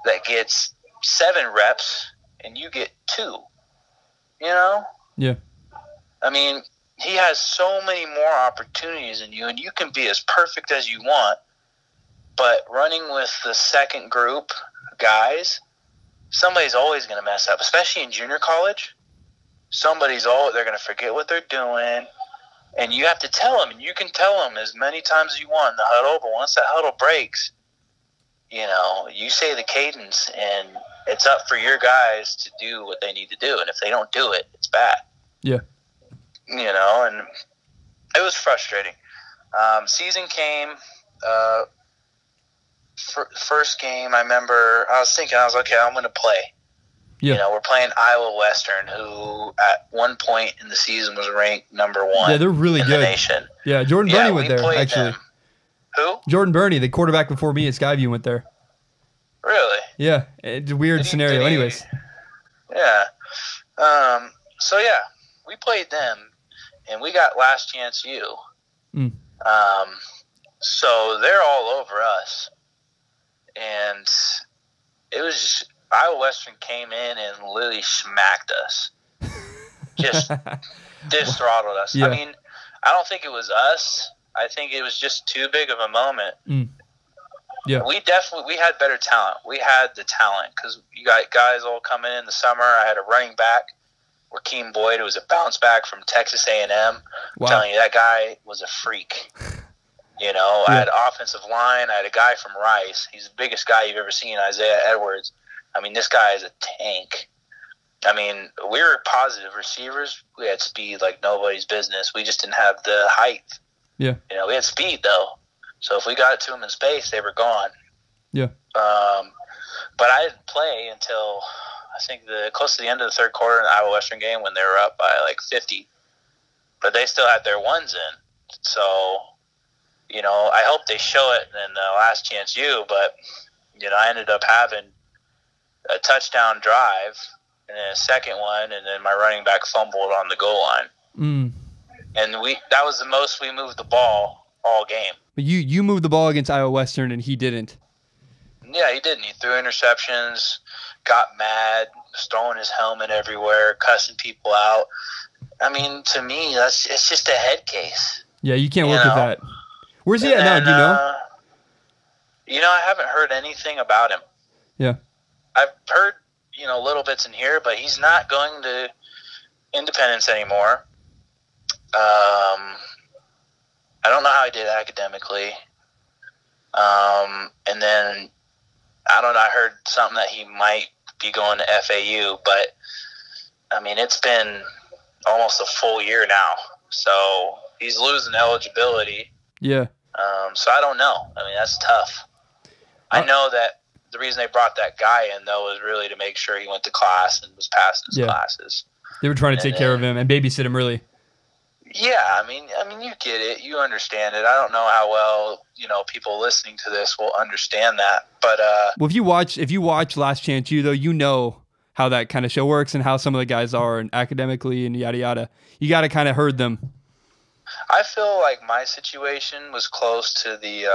that gets 7 reps and you get 2? You know? Yeah. I mean, he has so many more opportunities than you, and you can be as perfect as you want. But running with the second group guys, somebody's always going to mess up, especially in junior college. They're going to forget what they're doing, and you have to tell them, and you can tell them as many times as you want in the huddle, but once that huddle breaks, you know, you say the cadence, and it's up for your guys to do what they need to do, and if they don't do it, it's bad. Yeah. You know, and it was frustrating. Season came, first game, I remember, I was okay, I'm going to play. Yeah. You know, we're playing Iowa Western, who at one point in the season was ranked number 1. Yeah, they're really good. The nation. Yeah, Jordan Burney went there, actually. Them. Who? Jordan Burney, the quarterback before me at Skyview, went there. Really? Yeah, it's a weird scenario. Anyways. Yeah. So, yeah, we played them, and we got Last Chance U. So they're all over us. And it was just, Iowa Western came in and literally smacked us. Just throttled us. Yeah. I mean, I don't think it was us. I think it was just too big of a moment. Yeah. We had better talent. We had the talent because you got guys all coming in the summer. I had a running back, Rakeem Boyd, who was a bounce back from Texas A&M. Wow. I'm telling you, that guy was a freak. You know, I had offensive line. I had a guy from Rice. He's the biggest guy you've ever seen, Isaiah Edwards. I mean, this guy is a tank. I mean, we were positive receivers. We had speed like nobody's business. We just didn't have the height. Yeah. You know, we had speed, though. So if we got it to them in space, they were gone. Yeah. But I didn't play until, I think, close to the end of the third quarter in the Iowa Western game when they were up by like 50. But they still had their ones in. So I hope they show it in Last Chance U, but, I ended up having a touchdown drive and then a second one, and then my running back fumbled on the goal line. And that was the most we moved the ball all game. But you moved the ball against Iowa Western, and he didn't. Yeah, he didn't. He threw interceptions, got mad, was throwing his helmet everywhere, cussing people out. I mean, to me, it's just a head case. Yeah, you can't work with that. Where's he at now? Do you know? I haven't heard anything about him. Yeah. I've heard, little bits in here, but he's not going to Independence anymore. I don't know how he did academically. And then, I don't know, I heard something that he might be going to FAU, but, I mean, it's been almost a full year now. So, he's losing eligibility. Yeah. So, I don't know. I mean, that's tough. I know that the reason they brought that guy in, though, was really to make sure he went to class and was passing his classes. They were trying to take care of him and babysit him, really. Yeah, I mean, you get it, you understand it. I don't know how well people listening to this will understand that, but well, if you watch Last Chance U, though, you know how that kind of show works and how some of the guys are, and academically and yada yada. You got to kind of herd them. I feel like my situation was close to the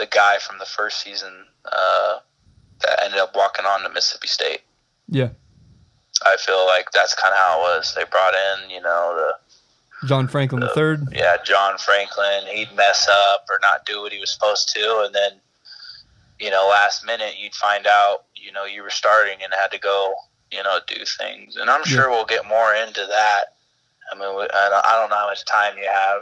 guy from the first season that ended up walking on to Mississippi State. Yeah. I feel like that's kind of how it was. They brought in, the John Franklin III. Yeah, John Franklin. He'd mess up or not do what he was supposed to, and then, last minute you'd find out, you were starting and had to go, do things. And I'm sure we'll get more into that. I mean, I don't know how much time you have.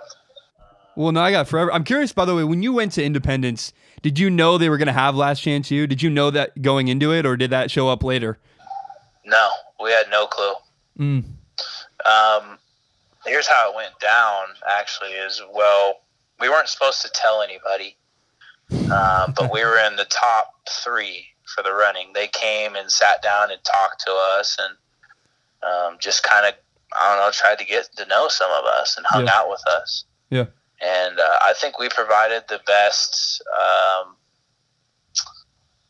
Well, no, I got forever. I'm curious, by the way, when you went to Independence, did you know they were going to have Last Chance U? Did you know that going into it, or did that show up later? No, we had no clue. Here's how it went down, actually, we weren't supposed to tell anybody, but we were in the top 3 for the running. They came and sat down and talked to us and just kind of, tried to get to know some of us and hung out with us. Yeah. And I think we provided the best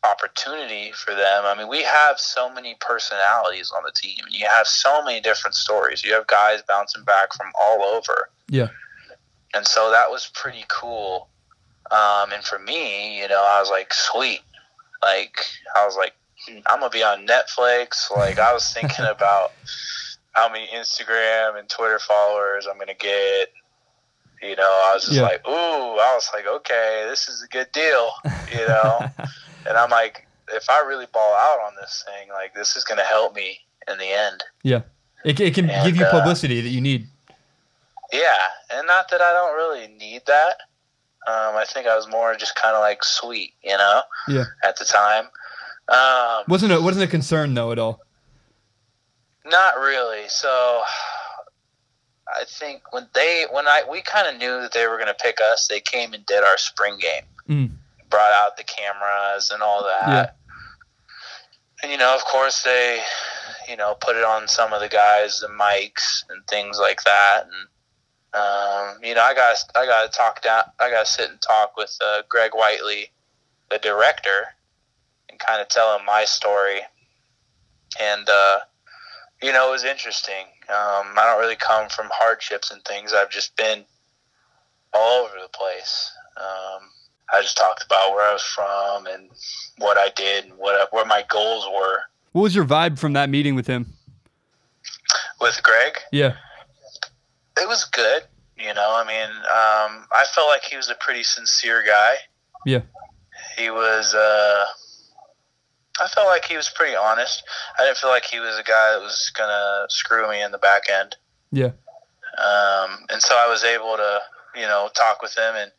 opportunity for them. I mean, we have so many personalities on the team, and you have so many different stories. You have guys bouncing back from all over. Yeah. And so that was pretty cool. And for me, I was like, sweet. Like, I was like, I'm going to be on Netflix. Like, I was thinking about how many Instagram and Twitter followers I'm going to get. I was just like, ooh, I was like, okay, this is a good deal, And I'm like, if I really ball out on this thing, like, this is going to help me in the end. Yeah. It can give you publicity that you need. Yeah. And not that I don't really need that. I think I was more just kind of like sweet, at the time. Wasn't a concern, though, at all? Not really. So I think we kind of knew that they were going to pick us, they came and did our spring game. Brought out the cameras and all that. Yeah. And, of course they, put it on some of the guys, the mics and things like that. And, I got to sit and talk with Greg Whiteley, the director, and kind of tell him my story. And, it was interesting. I don't really come from hardships and things. I've just been all over the place. I just talked about where I was from and what I did and what my goals were. What was your vibe from that meeting with him? With Greg? Yeah. It was good. I felt like he was a pretty sincere guy. Yeah. He was, I felt like he was pretty honest. I didn't feel like he was a guy that was going to screw me in the back end. Yeah. And so I was able to, talk with him and,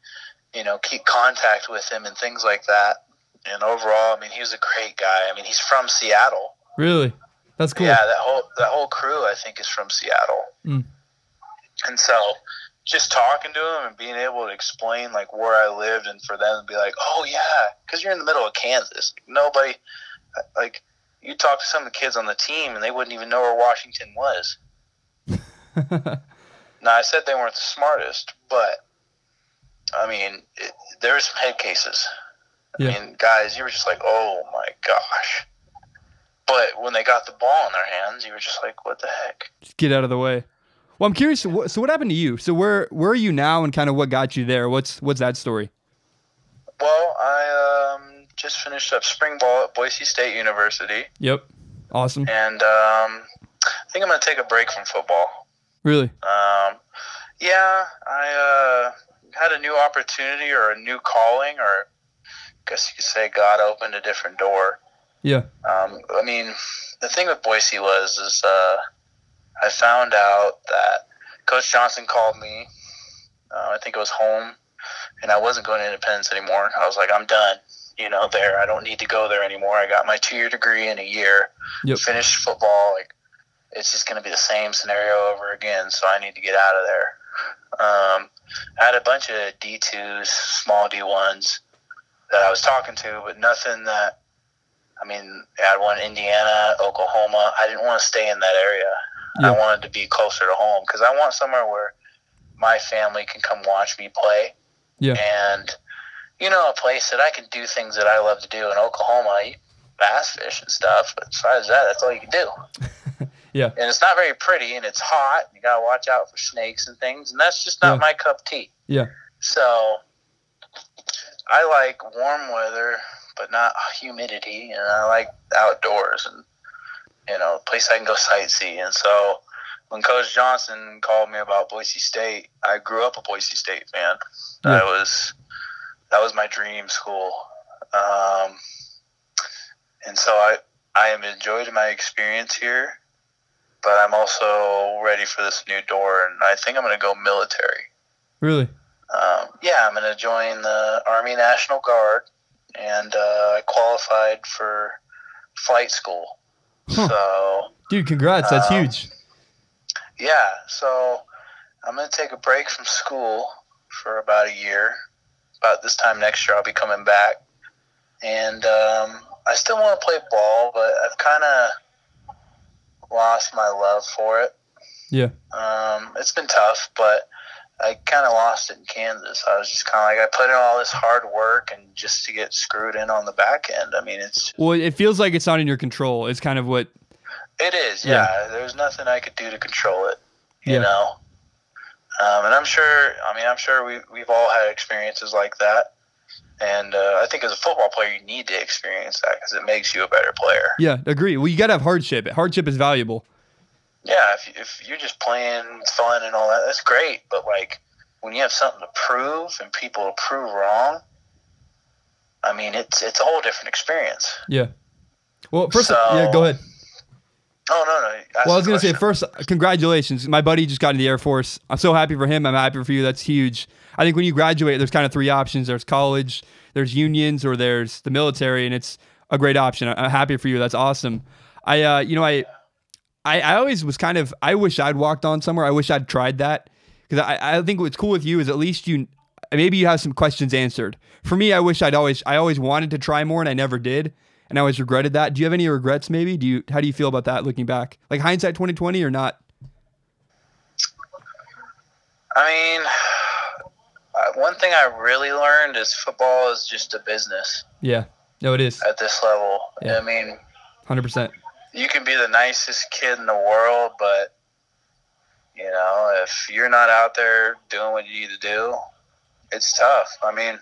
keep contact with him and things like that. And overall, he was a great guy. He's from Seattle. Really? That's cool. Yeah, that whole crew, I think, is from Seattle. And so just talking to him and being able to explain, like, where I lived, and for them to be like, oh, yeah, because you're in the middle of Kansas. Nobody, like, you talk to some of the kids on the team, and they wouldn't even know where Washington was. Now, I said they weren't the smartest, but I mean, there were some head cases. Yeah. I mean, guys, you were just like, oh my gosh. But when they got the ball in their hands, you were just like, what the heck? Just get out of the way. Well, I'm curious. So what happened to you? So where are you now, and kind of what got you there? What's that story? Well, I just finished up spring ball at Boise State University. Yep. Awesome. And I think I'm going to take a break from football. Really? Yeah, I had a new opportunity or a new calling, or I guess you could say God opened a different door. Yeah. I mean, the thing with Boise is I found out that Coach Johnson called me. I think it was home, and I wasn't going to Independence anymore. I was like, I'm done. There. I don't need to go there anymore. I got my 2-year degree in a year. Yep. Finished football. Like, it's just going to be the same scenario over again, so I need to get out of there. I had a bunch of D2s, small D1s that I was talking to, but nothing that, I mean, I had one in Indiana, Oklahoma. I didn't want to stay in that area. Yeah. I wanted to be closer to home because I want somewhere where my family can come watch me play. Yeah. And, a place that I can do things that I love to do. In Oklahoma, you bass fish and stuff, but besides that, that's all you can do. Yeah. And it's not very pretty, and it's hot. And you got to watch out for snakes and things, and that's just not my cup of tea. Yeah. So I like warm weather, but not humidity, and I like outdoors and, a place I can go sightsee. And so when Coach Johnson called me about Boise State, I grew up a Boise State fan. Yeah. That was my dream school. And so I have enjoyed my experience here, but I'm also ready for this new door, and I think I'm going to go military. Really? Yeah, I'm going to join the Army National Guard, and I qualified for flight school. Huh. So, dude, congrats. That's huge. Yeah, so I'm going to take a break from school for about a year. About this time next year, I'll be coming back. And I still want to play ball, but I've kind of lost my love for it. Yeah. It's been tough, but I kind of lost it in Kansas. I was just kind of like, I put in all this hard work and just to get screwed in on the back end. I mean, it's... Well, it feels like it's not in your control. It's kind of what... It is, yeah. There's nothing I could do to control it, you Yeah. know? And I'm sure we've all had experiences like that. And I think as a football player, you need to experience that because it makes you a better player. Yeah, agree. Well, you got to have hardship. Hardship is valuable. Yeah, if you're just playing fun and all that, that's great. But, like, when you have something to prove and people to prove wrong, I mean, it's a whole different experience. Yeah. Well, first, go ahead. Oh, no. Well, I was going to say, first, congratulations. My buddy just got in the Air Force. I'm so happy for him. I'm happy for you. That's huge. I think when you graduate, there's kind of three options. There's college, there's unions, or there's the military, and it's a great option. I'm happy for you. That's awesome. I always was kind of, I wish I'd walked on somewhere. I wish I'd tried that. Because I think what's cool with you is at least maybe you have some questions answered. For me, I always wanted to try more, and I never did. And I always regretted that. Do you have any regrets maybe? How do you feel about that looking back? Like hindsight 2020 or not? I mean, one thing I really learned is football is just a business. Yeah. No, it is. At this level. Yeah. I mean, 100%. You can be the nicest kid in the world, but, if you're not out there doing what you need to do, it's tough. I mean,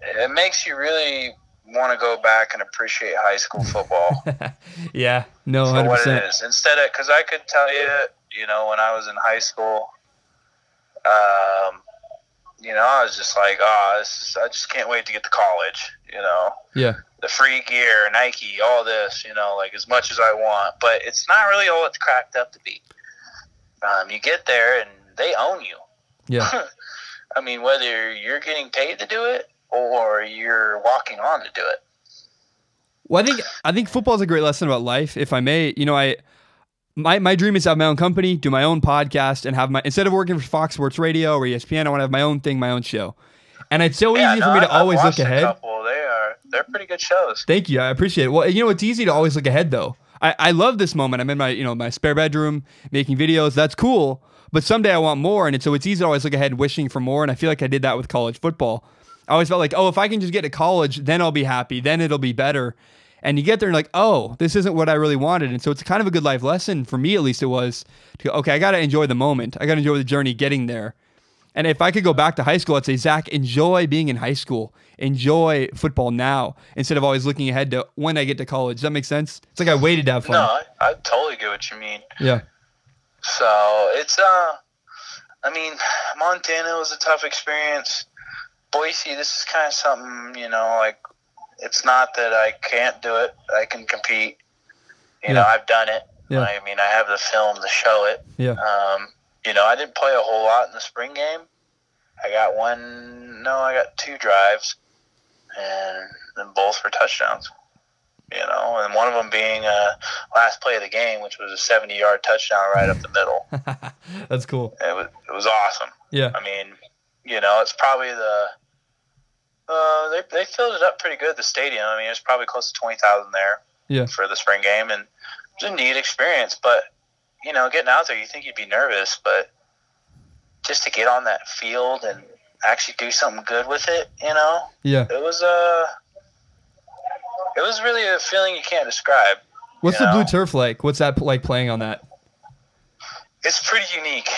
it makes you really want to go back and appreciate high school football. Yeah, no, 100%. For what it is. Instead of, because I could tell you, when I was in high school, I was just like, I just can't wait to get to college, Yeah. The free gear, Nike, all this, like as much as I want, but it's not really all it's cracked up to be. You get there and they own you. Yeah. I mean, whether you're getting paid to do it or you're walking on to do it. Well, I think football is a great lesson about life. If I may, my dream is to have my own company, do my own podcast, and instead of working for Fox Sports Radio or ESPN, I want to have my own thing, my own show. And it's so easy for me to always look ahead. They're pretty good shows. Thank you. I appreciate it. Well, it's easy to always look ahead though. I love this moment. I'm in my, my spare bedroom making videos. That's cool. but someday I want more. And so it's easy to always look ahead wishing for more. And I feel like I did that with college football. I always felt like, oh, if I can just get to college, then I'll be happy. Then it'll be better. And you get there and like, oh, this isn't what I really wanted. And so it's kind of a good life lesson for me, at least it was, to go, okay, I got to enjoy the moment. I got to enjoy the journey getting there. And if I could go back to high school, I'd say, Zach, enjoy being in high school. Enjoy football now instead of always looking ahead to when I get to college. Does that make sense? It's like I waited to have fun. No, I totally get what you mean. Yeah. So it's, I mean, Montana was a tough experience. Boise, this is kind of something, you know, like, it's not that I can't do it. I can compete. You know, I've done it. Yeah. I mean, I have the film to show it. Yeah. You know, I didn't play a whole lot in the spring game. I got 2 drives, and then both were touchdowns. You know, and one of them being last play of the game, which was a 70-yard touchdown right up the middle. That's cool. It was awesome. Yeah. I mean, you know, it's probably they filled it up pretty good, the stadium. I mean, there's probably close to 20,000 there for the spring game, and it was a neat experience. But, you know, getting out there, you think you'd be nervous, but just to get on that field and actually do something good with it, you know? Yeah. It was really a feeling you can't describe. What's the blue turf like? What's that like playing on that? It's pretty unique.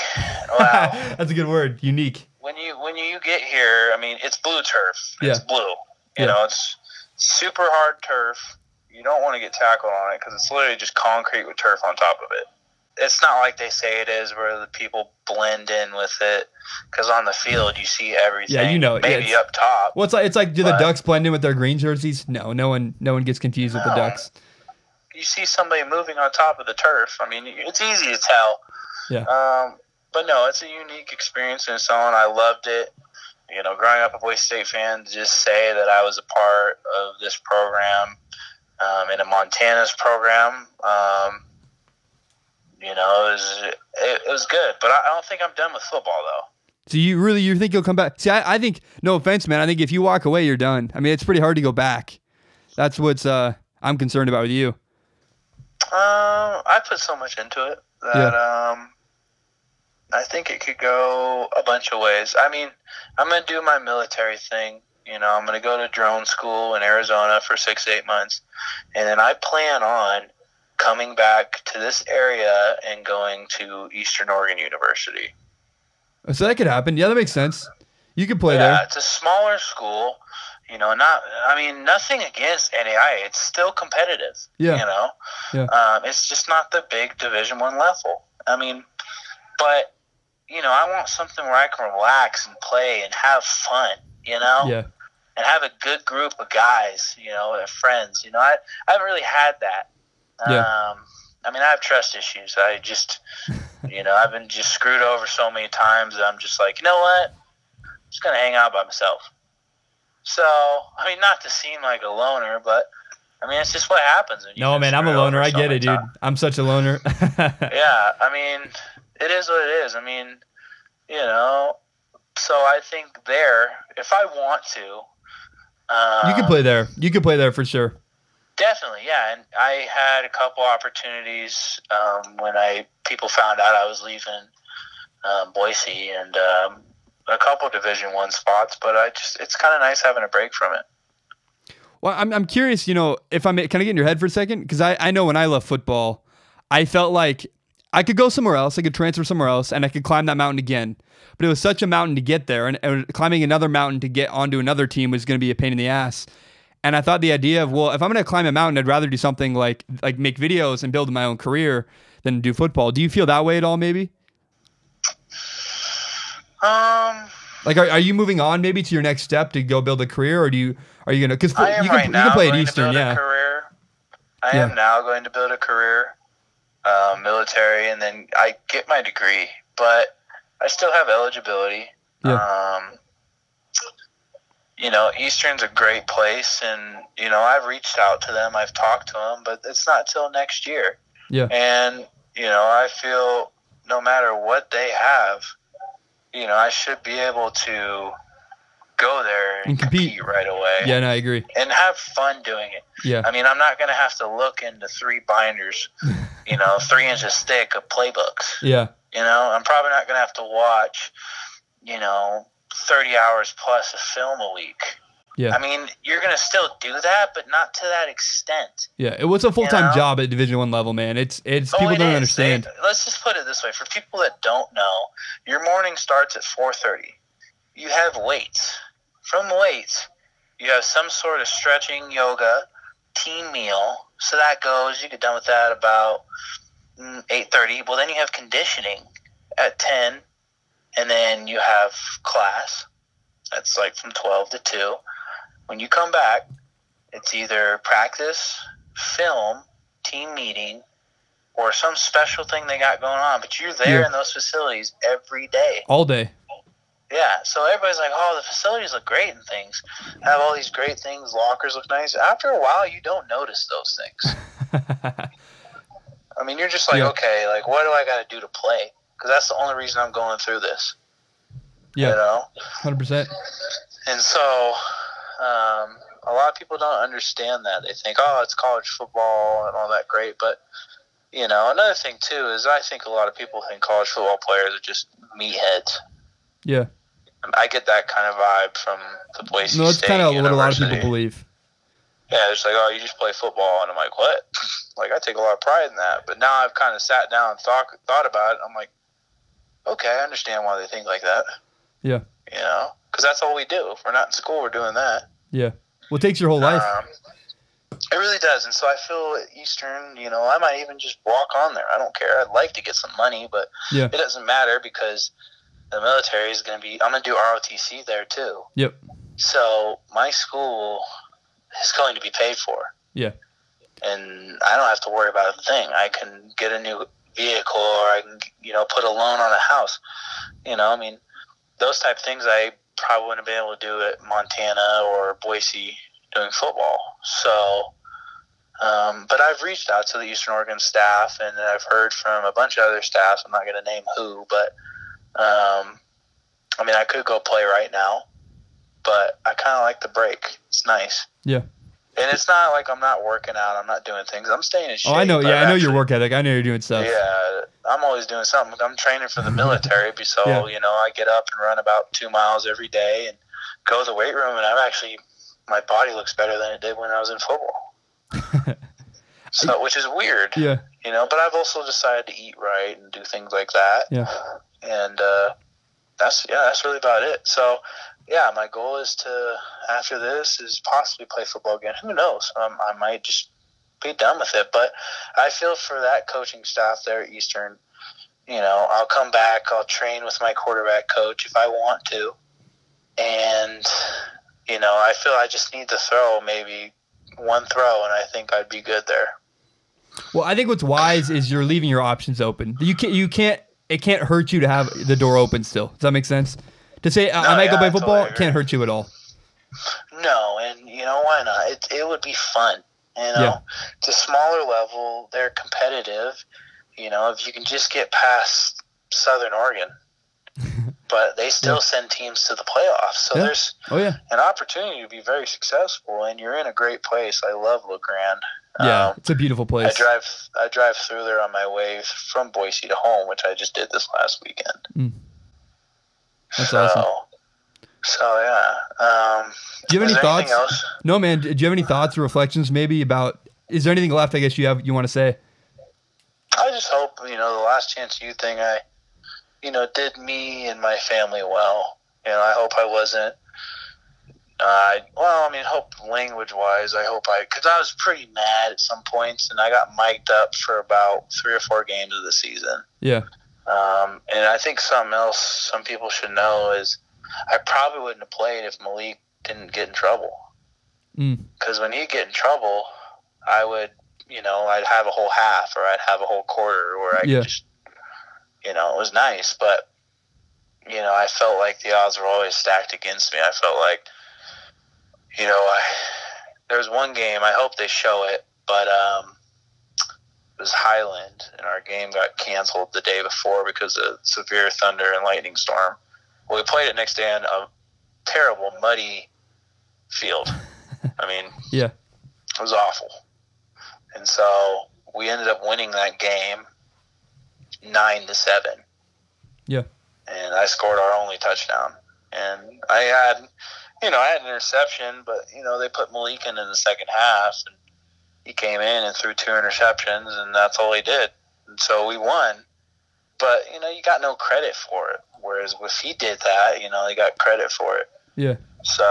Wow. That's a good word, unique. When you get here, I mean, it's blue turf. It's blue. You know, it's super hard turf. You don't want to get tackled on it because it's literally just concrete with turf on top of it. It's not like they say it is where the people blend in with it, because on the field you see everything. Yeah, you know, maybe up top. Well, it's like do the Ducks blend in with their green jerseys? No one gets confused with the Ducks. You see somebody moving on top of the turf. I mean, it's easy to tell. Yeah. But no, it's a unique experience in its own. I loved it. You know, growing up a Boise State fan, to just say that I was a part of this program, in a Montana's program, you know, it was good. But I don't think I'm done with football, though. So you think you'll come back? See, I think, no offense, man, I think if you walk away, you're done. I mean, it's pretty hard to go back. That's what's I'm concerned about with you. I put so much into it that I think it could go a bunch of ways. I mean, I'm going to do my military thing. You know, I'm going to go to drone school in Arizona for 6 to 8 months. And then I plan on coming back to this area and going to Eastern Oregon University. So that could happen. Yeah, that makes sense. You could play there. Yeah, it's a smaller school. You know, nothing against NAIA. It's still competitive. Yeah. You know? Yeah. It's just not the big Division I level. I mean, but, you know, I want something where I can relax and play and have fun, you know? Yeah. And have a good group of guys, you know, friends. You know, I haven't really had that. Yeah. I mean, I have trust issues. I just, you know, I've been just screwed over so many times that I'm just like, you know what? I'm just going to hang out by myself. So, I mean, not to seem like a loner, but, I mean, it's just what happens. No, man, I'm a loner. I get it, dude. I'm such a loner. Yeah, I mean, it is what it is. I mean, you know, so I think there, if I want to. You could play there. You could play there for sure. Definitely, yeah. And I had a couple opportunities when people found out I was leaving Boise, and a couple Division I spots. But it's kind of nice having a break from it. Well, I'm curious. You know, can I get in your head for a second? Because I know when I left football, I felt like I could go somewhere else. I could transfer somewhere else, and I could climb that mountain again. But it was such a mountain to get there, and climbing another mountain to get onto another team was going to be a pain in the ass. And I thought the idea of, well, if I'm going to climb a mountain, I'd rather do something like make videos and build my own career than do football. Do you feel that way at all, maybe? Like, are you moving on maybe to your next step to go build a career, or are you going to? Because you can play at Eastern, yeah. I am now going to build a career, military, and then I get my degree, but I still have eligibility. Yeah. You know, Eastern's a great place, and, you know, I've reached out to them. I've talked to them, but it's not till next year. Yeah. And, you know, I feel no matter what they have, you know, I should be able to go there and compete right away. Yeah, no, I agree. And have fun doing it. Yeah. I mean, I'm not going to have to look into 3 binders, you know, 3 inches thick of playbooks. Yeah. I'm probably not going to have to watch, 30 hours plus of film a week. Yeah. I mean, you're going to still do that, but not to that extent. Yeah, it was a full-time job at Division I level, man. It's people don't understand. Let's just put it this way. For people that don't know, your morning starts at 4:30. You have weights. From weights, you have some sort of stretching, yoga, team meal. So that goes, you get done with that about 8:30. Well, then you have conditioning at 10, and then you have class. That's like from 12 to 2. When you come back, it's either practice, film, team meeting, or some special thing they got going on. But you're there in those facilities every day. All day. Yeah, so everybody's like, oh, the facilities look great and things. Have all these great things, lockers look nice. After a while, you don't notice those things. I mean, you're just like, okay, like, what do I got to do to play? Because that's the only reason I'm going through this. Yeah, 100%. And so a lot of people don't understand that. They think, oh, it's college football and all that great. But, another thing, too, is I think a lot of people think college football players are just meatheads. Yeah. I get that kind of vibe from the Boise State. No, it's kind of what a lot of people believe. Yeah, it's like, oh, you just play football. And I'm like, what? Like, I take a lot of pride in that. But now I've kind of sat down and thought about it. I'm like, okay, I understand why they think like that. Yeah. Because that's all we do. If we're not in school, we're doing that. Yeah. Well, it takes your whole life. It really does. And so I feel at Eastern, I might even just walk on there. I don't care. I'd like to get some money, but it doesn't matter because the military is going to be – I'm going to do ROTC there too. Yep. So my school is going to be paid for. Yeah. And I don't have to worry about a thing. I can get a new vehicle or I can, put a loan on a house. I mean, those type of things I probably wouldn't have been able to do at Montana or Boise doing football. So, but I've reached out to the Eastern Oregon staff and I've heard from a bunch of other staffs. I'm not going to name who, but I mean, I could go play right now, but I kind of like the break. It's nice. Yeah. And it's not like I'm not working out. I'm not doing things. I'm staying in shape. Oh, I know. Yeah, I know your work ethic. I know you're doing stuff. Yeah, I'm always doing something. I'm training for the military, so I get up and run about 2 miles every day and go to the weight room. And my body looks better than it did when I was in football. So, which is weird. Yeah. But I've also decided to eat right and do things like that. Yeah. And that's really about it. So. Yeah, my goal is to, after this, is possibly play football again. Who knows? I might just be done with it. But I feel for that coaching staff there at Eastern, I'll come back. I'll train with my quarterback coach if I want to. And, I feel I just need to throw maybe one throw, and I think I'd be good there. Well, I think what's wise is you're leaving your options open. It can't hurt you to have the door open still. Does that make sense? To say, I might go play football totally can't hurt you at all. No, and why not? It would be fun. It's a smaller level. They're competitive. If you can just get past Southern Oregon. But they still send teams to the playoffs. So there's an opportunity to be very successful, and you're in a great place. I love LeGrand. Yeah, it's a beautiful place. I drive through there on my way from Boise to home, which I just did this last weekend. Mm. That's awesome. So yeah. Do you have any thoughts? Else? No, man. Do you have any thoughts or reflections maybe about? Is there anything left? I guess you want to say. I just hope the Last Chance U thing I did me and my family well. I hope I wasn't. Hope language-wise, because I was pretty mad at some points, and I got mic'd up for about 3 or 4 games of the season. Yeah. And I think something else some people should know is I probably wouldn't have played if Malik didn't get in trouble. Because when he'd get in trouble, I would, I'd have a whole half or I'd have a whole quarter where I could just, it was nice. But, I felt like the odds were always stacked against me. I felt like, there was one game, I hope they show it, but it was Highland, and our game got canceled the day before because of severe thunder and lightning storm. Well, we played it next day on a terrible, muddy field. It was awful. And so we ended up winning that game 9-7. Yeah. And I scored our only touchdown. And I had an interception, but, they put Malik in the second half, and he came in and threw 2 interceptions, and that's all he did. And so we won. But, you got no credit for it. Whereas if he did that, you got credit for it. Yeah. So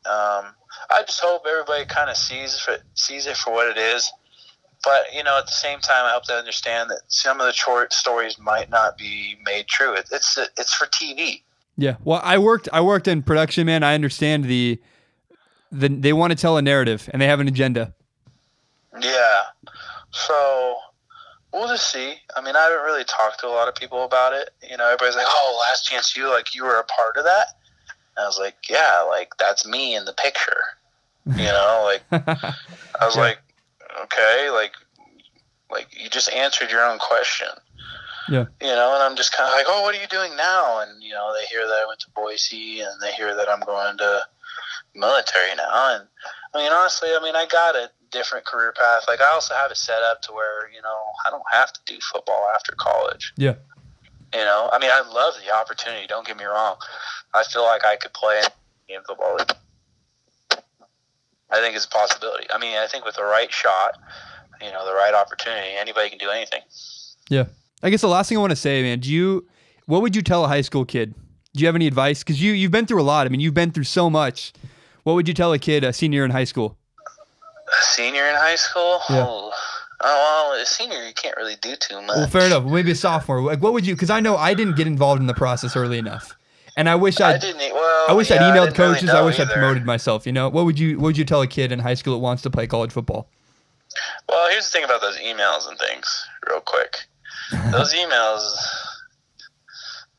I just hope everybody kind of sees it for what it is. But, at the same time, I hope they understand that some of the short stories might not be made true. It's for TV. Yeah. Well, I worked in production, man. I understand they want to tell a narrative, and they have an agenda. Yeah. So we'll just see. I mean, I haven't really talked to a lot of people about it. Everybody's like, "Oh, Last Chance U, like you were a part of that." And I was like, "Yeah, like that's me in the picture." I was like, "Okay, like you just answered your own question." Yeah. And I'm just kind of like, "Oh, what are you doing now?" And they hear that I went to Boise, and they hear that I'm going to military now. And I mean, honestly, I got a different career path. Like, I also have it set up to where I don't have to do football after college. Yeah. I love the opportunity. Don't get me wrong. I feel like I could play in football league. I think it's a possibility. I think with the right shot, the right opportunity, anybody can do anything. Yeah. I guess the last thing I want to say, man, what would you tell a high school kid? Do you have any advice? Because you've been through a lot. You've been through so much. What would you tell a kid, a senior in high school? A senior in high school? Yeah. Oh, well, a senior, you can't really do too much. Well, fair enough. Maybe a sophomore. Like, what would you? Because I know I didn't get involved in the process early enough, and I wish I'd emailed coaches. I wish I'd promoted myself. What would you tell a kid in high school that wants to play college football? Well, here's the thing about those emails and things, real quick. Those emails,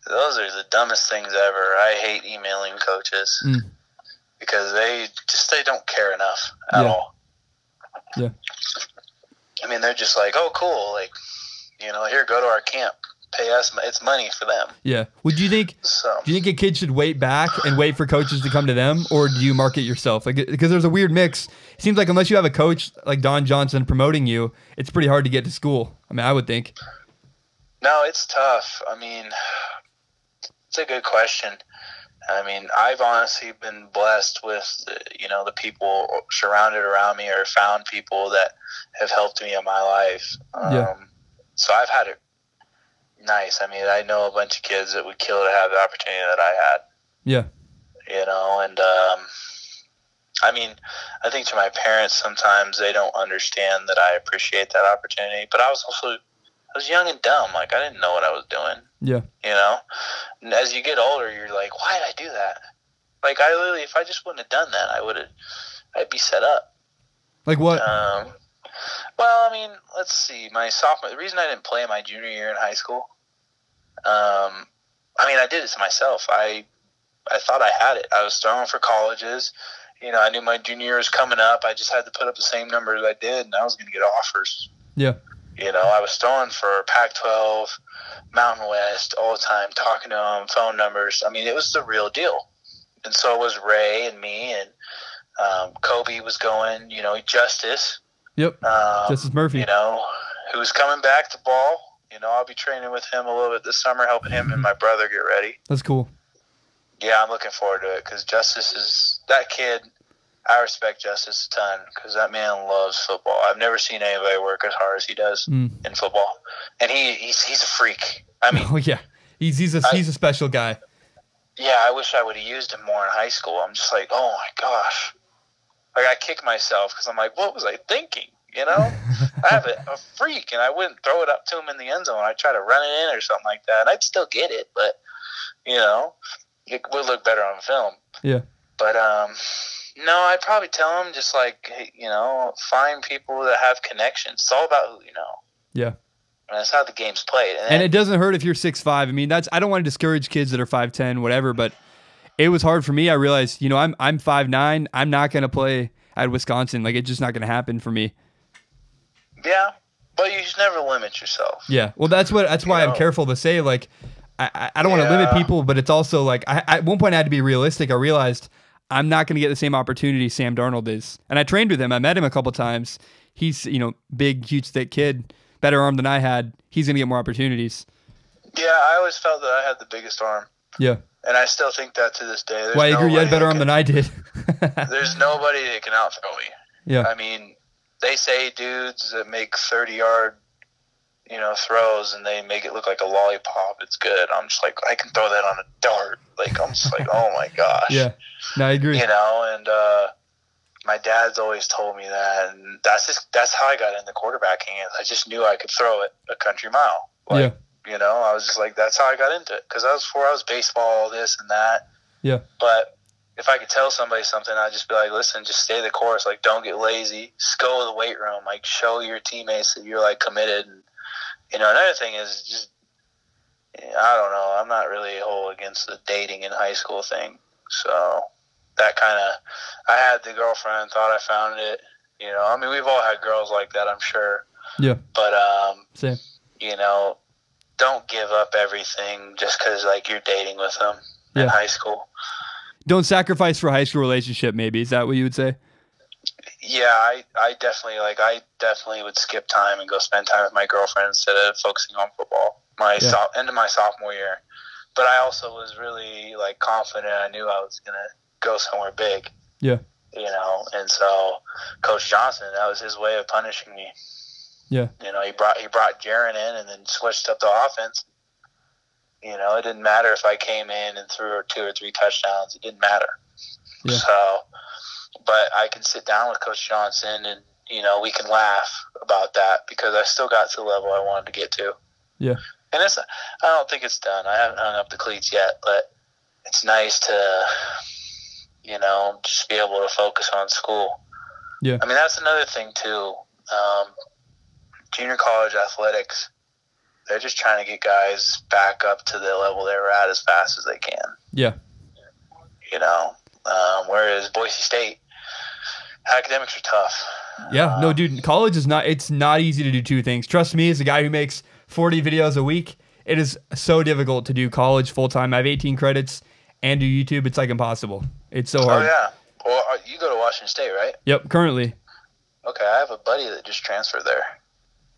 those are the dumbest things ever. I hate emailing coaches because they don't care enough at all. Yeah. They're just like, "Oh, cool. Like, here, go to our camp. Pay us. It's money for them." Yeah. Do you think a kid should wait back and wait for coaches to come to them, or do you market yourself? Like, because there's a weird mix. It seems like unless you have a coach like Don Johnson promoting you, it's pretty hard to get to school. I would think. No, it's tough. It's a good question. I've honestly been blessed with, the people surrounded around me, or found people that have helped me in my life. So I've had it nice. I know a bunch of kids that would kill to have the opportunity that I had. Yeah. And I think to my parents, sometimes they don't understand that I appreciate that opportunity. But I was young and dumb. Like, I didn't know what I was doing. Yeah. And as you get older, you're like, why did I do that? Like, if I just wouldn't have done that, I'd be set up. Like what? Well, let's see. The reason I didn't play my junior year in high school, I did it to myself. I thought I had it. I was throwing for colleges. I knew my junior year was coming up. I just had to put up the same numbers I did, and I was going to get offers. Yeah. I was throwing for Pac-12, Mountain West all the time, talking to them, phone numbers. It was the real deal. And so it was Ray and me, and Kobe was going, Justice. Yep. Justice Murphy. Who's coming back to ball. I'll be training with him a little bit this summer, helping him and my brother get ready. That's cool. Yeah, I'm looking forward to it because Justice is that kid. I respect Justice a ton because that man loves football. I've never seen anybody work as hard as he does in football, and he's a freak. Oh yeah, he's a special guy. Yeah, I wish I would have used him more in high school. I'm just like, oh my gosh, like I kick myself because I'm like, what was I thinking? I have a freak, and I wouldn't throw it up to him in the end zone. I'd try to run it in or something like that, and I'd still get it, but it would look better on film. Yeah, but no, I'd probably tell them just like, hey, find people that have connections. It's all about who you know. Yeah. And that's how the game's played. And it doesn't hurt if you're 6'5". I don't want to discourage kids that are 5'10", whatever, but it was hard for me. I realized, I'm 5'9". I'm not going to play at Wisconsin. Like, it's just not going to happen for me. Yeah, but you should never limit yourself. Yeah. Well, that's why I'm careful to say, like, I don't want to limit people, but it's also like, at one point I had to be realistic. I realized I'm not going to get the same opportunity Sam Darnold is. And I trained with him. I met him a couple times. He's, big, huge, thick kid, better arm than I had. He's going to get more opportunities. Yeah, I always felt that I had the biggest arm. Yeah. And I still think that to this day. Well, I agree. You had a better arm than I did. There's nobody that can out-throw me. Yeah. I mean, they say dudes that make 30-yard, throws and they make it look like a lollipop, it's good. I'm just like, I can throw that on a dart. Like, I'm just like, oh my gosh. Yeah. No, I agree. And my dad's always told me that, and that's how I got into quarterbacking. I just knew I could throw it a country mile. Like, yeah. I was just like, that's how I got into it. Because before I was baseball, this and that. Yeah. But if I could tell somebody something, I'd just be like, listen, just stay the course. Like, don't get lazy. Just go to the weight room. Like, show your teammates that you're, like, committed. And, another thing is just, I don't know. I'm not really whole against the dating in high school thing. So that kind of, I had the girlfriend, thought I found it. We've all had girls like that, I'm sure. Yeah. But, same. Don't give up everything just because, like, you're dating with them in high school. Don't sacrifice for a high school relationship, maybe. Is that what you would say? Yeah, I definitely would skip time and go spend time with my girlfriend instead of focusing on football. End of my sophomore year. But I also was really, like, confident. I knew I was going to go somewhere big. Yeah. And so Coach Johnson, that was his way of punishing me. Yeah. He brought Jaron in and then switched up the offense. It didn't matter if I came in and threw 2 or 3 touchdowns. It didn't matter. Yeah. So, but I can sit down with Coach Johnson and, we can laugh about that because I still got to the level I wanted to get to. Yeah. And I don't think it's done. I haven't hung up the cleats yet, but it's nice to, just be able to focus on school. Yeah. I mean, that's another thing too. Junior college athletics, they're just trying to get guys back up to the level they were at as fast as they can. Yeah. Whereas Boise State, academics are tough. Yeah. No, dude, college it's not easy to do 2 things. Trust me, as a guy who makes 40 videos a week, it is so difficult to do college full-time. I have 18 credits and do YouTube. It's like impossible. It's so hard. Oh, yeah. Well, you go to Washington State, right? Yep, currently. Okay, I have a buddy that just transferred there.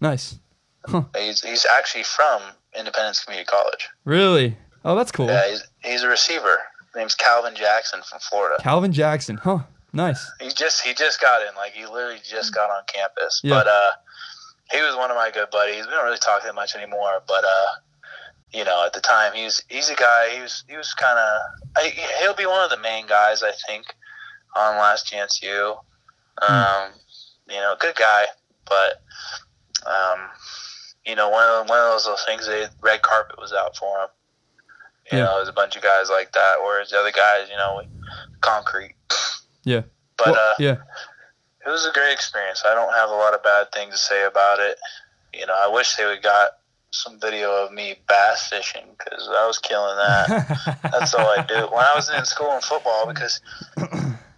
Nice. Huh. He's actually from Independence Community College. Really? Oh, that's cool. Yeah, he's a receiver. His name's Calvin Jackson from Florida. Calvin Jackson. Huh. Nice. He just got in. Like, he literally just got on campus. Yeah. But he was one of my good buddies. We don't really talk that much anymore. But at the time, he's a guy. He was kind of. He'll be one of the main guys, I think, on Last Chance U. Good guy, but one of those things. The red carpet was out for him. There's a bunch of guys like that. Whereas the other guys, concrete. Yeah. But yeah. It was a great experience. I don't have a lot of bad things to say about it. I wish they would got some video of me bass fishing because I was killing that. That's all I do. When I was in school and football, because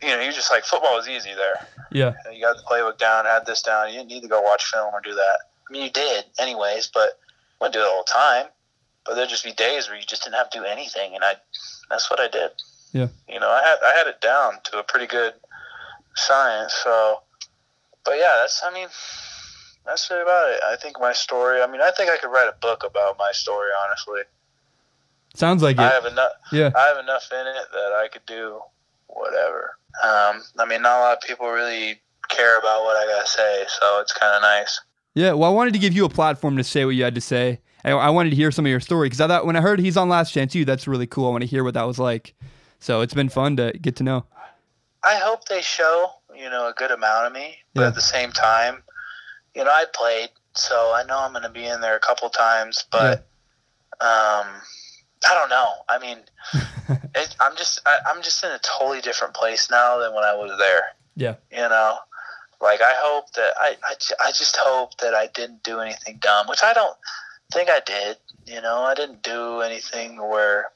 you just like football was easy there. Yeah. You got the playbook down, had this down. You didn't need to go watch film or do that. I mean, you did anyways, but I wouldn't do it all the time. But there'd just be days where you just didn't have to do anything, and that's what I did. Yeah. I had it down to a pretty good science. So, but yeah, that's really about it. I think my story. I think I could write a book about my story. Honestly, sounds like it. I have enough. Yeah. I have enough in it that I could do whatever. Not a lot of people really care about what I gotta say, so it's kind of nice. Yeah. Well, I wanted to give you a platform to say what you had to say. I wanted to hear some of your story because I thought when I heard he's on Last Chance U, that's really cool. I want to hear what that was like. So it's been fun to get to know. I hope they show, a good amount of me, but at the same time, I played, so I know I'm going to be in there a couple times, but I don't know. I mean, I'm just in a totally different place now than when I was there. Yeah. Like I hope that I just hope that I didn't do anything dumb, which I don't think I did. I didn't do anything where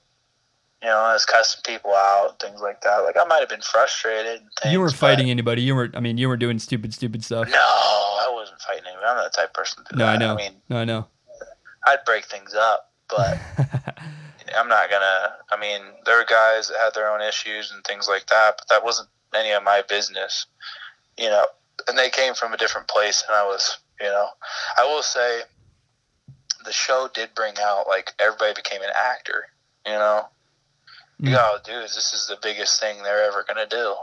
I was cussing people out, things like that. Like I might have been frustrated. And things, you weren't fighting anybody. You weren't doing stupid stuff. No, I wasn't fighting anybody. I'm not the type of person to do that. I know. I'd break things up, but I'm not gonna. There were guys that had their own issues and things like that, but that wasn't any of my business. And they came from a different place than I was. I will say the show did bring out, like, everybody became an actor, you know? You go, dude, this is the biggest thing they're ever going to do.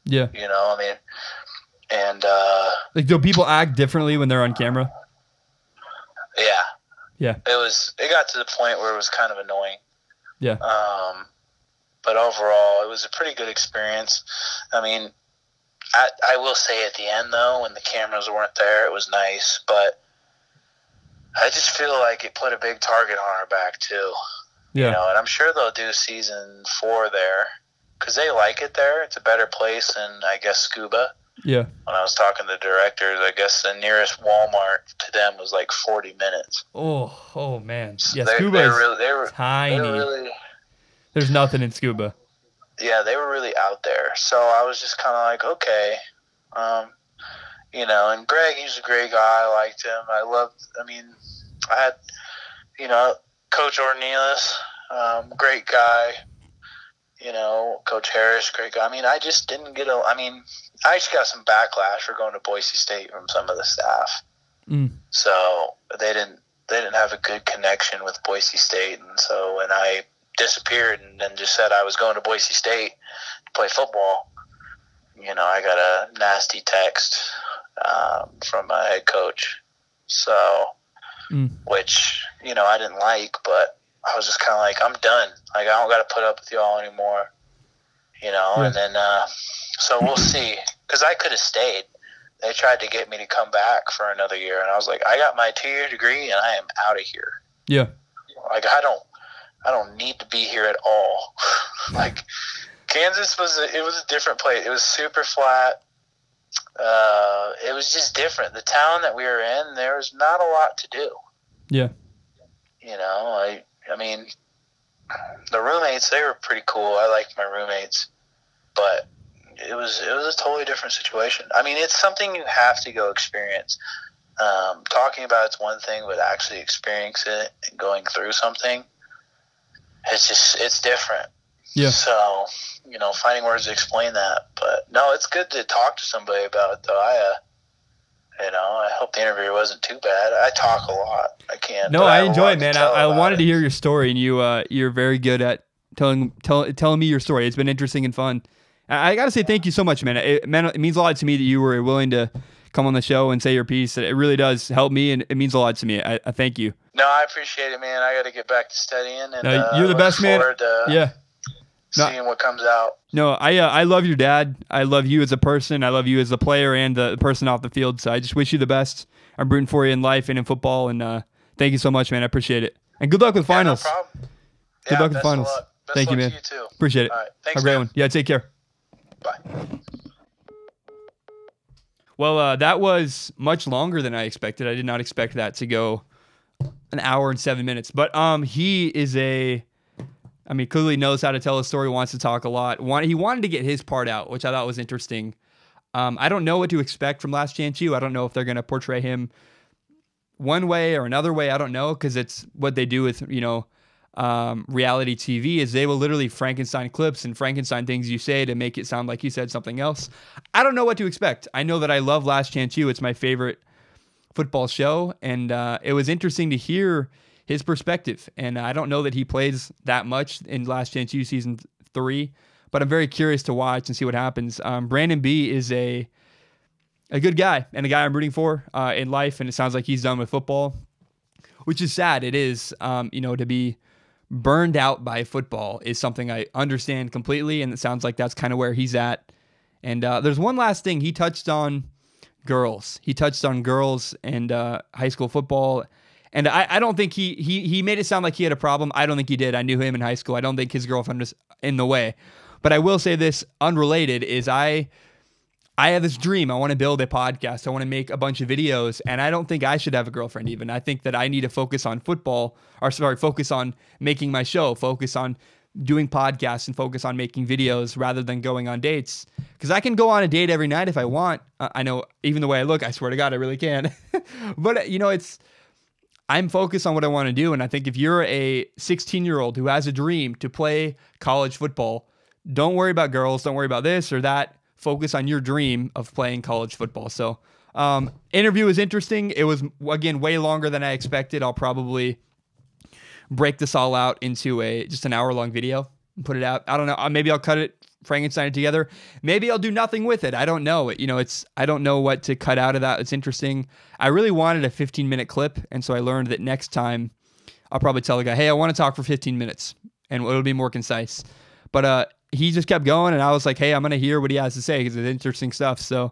Yeah. You know, I mean, and... like, do people act differently when they're on camera? Yeah. Yeah. It got to the point where it was kind of annoying. Yeah. But overall, it was a pretty good experience. I mean, I will say at the end, though, when the cameras weren't there, it was nice, but I just feel like it put a big target on our back, too. Yeah. You know, and I'm sure they'll do season 4 there because they like it there. It's a better place than, I guess, Scuba. Yeah. When I was talking to the directors, I guess the nearest Walmart to them was like 40 minutes. Oh man. Yeah, so Scuba is tiny. They were really, there's nothing in Scuba. Yeah, they were really out there. So I was just kind of like, okay. You know, and Greg, he's a great guy. I liked him. I had, you know, Coach Ornelas, great guy. You know, Coach Harris, great guy. I mean, I just didn't get I just got some backlash for going to Boise State from some of the staff. So they didn't have a good connection with Boise State, and so when I disappeared and then just said I was going to Boise State to play football, you know, I got a nasty text from my head coach. So, which, you know, I didn't like, but I was just kind of like, I'm done. Like, I don't got to put up with y'all anymore, you know. Yeah. And then, so we'll see, because I could have stayed. They tried to get me to come back for another year, and I was like, I got my 2-year degree, and I am out of here. Yeah. Like, I don't need to be here at all. Like, Kansas was a different place. It was super flat. It was just different. The town that we were in, there was not a lot to do. Yeah. You know, I mean, the roommates, they were pretty cool. I liked my roommates, but it was a totally different situation. I mean, it's something you have to go experience. Talking about it's one thing, but actually experiencing it and going through something, it's different. Yeah. So, you know, finding words to explain that. But no, it's good to talk to somebody about it, though. I hope the interview wasn't too bad. I talk a lot. I can't. No, I enjoy it, man. I wanted to hear your story, and you're very good at telling me your story. It's been interesting and fun. I got to say thank you so much, man. It means a lot to me that you were willing to come on the show and say your piece. It really does help me, and it means a lot to me. I thank you. No, I appreciate it, man. I got to get back to studying. And, no, you're the best, man. Yeah. Seeing what comes out. No, I love your dad. I love you as a person. I love you as a player and the person off the field. So I just wish you the best. I'm rooting for you in life and in football. And thank you so much, man. I appreciate it. And good luck with finals. No problem. Good luck with finals. Thank you, man. To you too. Appreciate it. All right. Thanks, have a great one. Yeah, take care. Bye. Well, that was much longer than I expected. I did not expect that to go an hour and 7 minutes. But he is clearly knows how to tell a story, wants to talk a lot. He wanted to get his part out, which I thought was interesting. I don't know what to expect from Last Chance U. I don't know if they're going to portray him one way or another way. I don't know, because it's what they do with, reality TV is they will literally Frankenstein clips and Frankenstein things you say to make it sound like you said something else. I don't know what to expect. I know that I love Last Chance U. It's my favorite football show, and it was interesting to hear his perspective. And I don't know that he plays that much in Last Chance U season 3, but I'm very curious to watch and see what happens. Brandon B is a good guy and a guy I'm rooting for in life, and it sounds like he's done with football, which is sad. It is, to be burned out by football is something I understand completely, and it sounds like that's kind of where he's at. And there's one last thing. He touched on girls. He touched on girls and high school football. And I don't think he made it sound like he had a problem. I don't think he did. I knew him in high school. I don't think his girlfriend was in the way. But I will say this, unrelated, is I have this dream. I want to build a podcast. I want to make a bunch of videos, and I don't think I should have a girlfriend even. I think that I need to focus on focus on making my show, focus on doing podcasts, and focus on making videos rather than going on dates. Because I can go on a date every night if I want. I know, even the way I look, I swear to God, I really can. But, I'm focused on what I want to do, and I think if you're a 16-year-old who has a dream to play college football, don't worry about girls, don't worry about this or that. Focus on your dream of playing college football. So Interview was interesting. It was, again, way longer than I expected. I'll probably break this all out into just an hour-long video and put it out. I don't know. Maybe I'll cut it, Frankenstein it together. Maybe I'll do nothing with it. I don't know. I don't know what to cut out of that. It's interesting. I really wanted a 15-minute clip, and so I learned that next time I'll probably tell the guy, hey, I want to talk for 15 minutes, and it'll be more concise. But he just kept going, and I was like, hey, I'm going to hear what he has to say because it's interesting stuff. So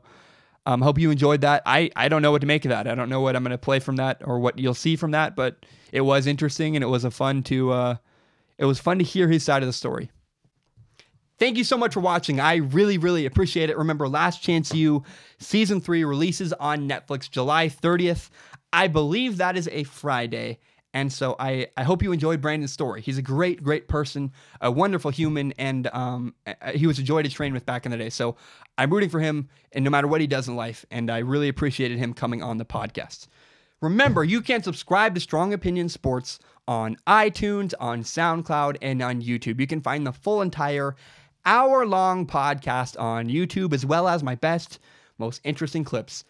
hope you enjoyed that. I don't know what to make of that. I don't know what I'm going to play from that or what you'll see from that, but it was interesting, and it was fun to hear his side of the story. Thank you so much for watching. I really, really appreciate it. Remember, Last Chance U Season 3 releases on Netflix July 30th. I believe that is a Friday. And so I hope you enjoyed Brandon's story. He's a great, great person, a wonderful human, and he was a joy to train with back in the day. So I'm rooting for him, and no matter what he does in life, and I really appreciated him coming on the podcast. Remember, you can subscribe to Strong Opinion Sports on iTunes, on SoundCloud, and on YouTube. You can find the full entire hour-long podcast on YouTube, as well as my best, most interesting clips.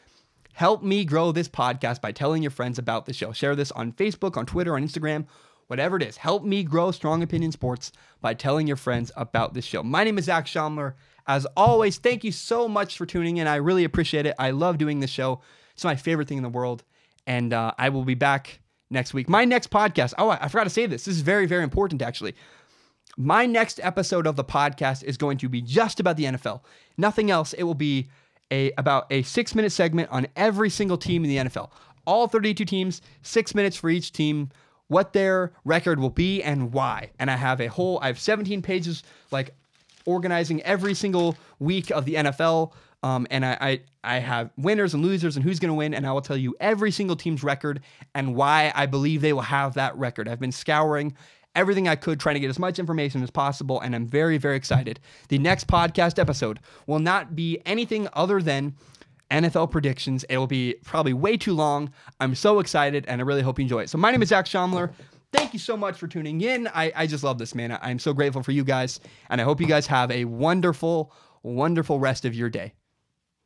Help me grow this podcast by telling your friends about the show. Share this on Facebook, on Twitter, on Instagram, whatever it is. Help me grow Strong Opinion Sports by telling your friends about this show. My name is Zach Schaumler. As always, thank you so much for tuning in. I really appreciate it. I love doing this show. It's my favorite thing in the world. And I will be back next week. My next podcast. Oh, I forgot to say this. This is very, very important, actually. My next episode of the podcast is going to be just about the NFL. Nothing else. It will be about a 6-minute segment on every single team in the NFL. All 32 teams, 6 minutes for each team, what their record will be and why. And I have 17 pages like organizing every single week of the NFL. And I have winners and losers and who's going to win. And I will tell you every single team's record and why I believe they will have that record. I've been scouring everything I could, trying to get as much information as possible, and I'm very, very excited. The next podcast episode will not be anything other than NFL predictions. It will be probably way too long. I'm so excited, and I really hope you enjoy it. So my name is Zach Schaumler. Thank you so much for tuning in. I just love this, man. I'm so grateful for you guys, and I hope you guys have a wonderful, wonderful rest of your day.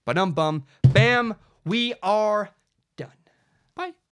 Ba-dum-bum. Bam. We are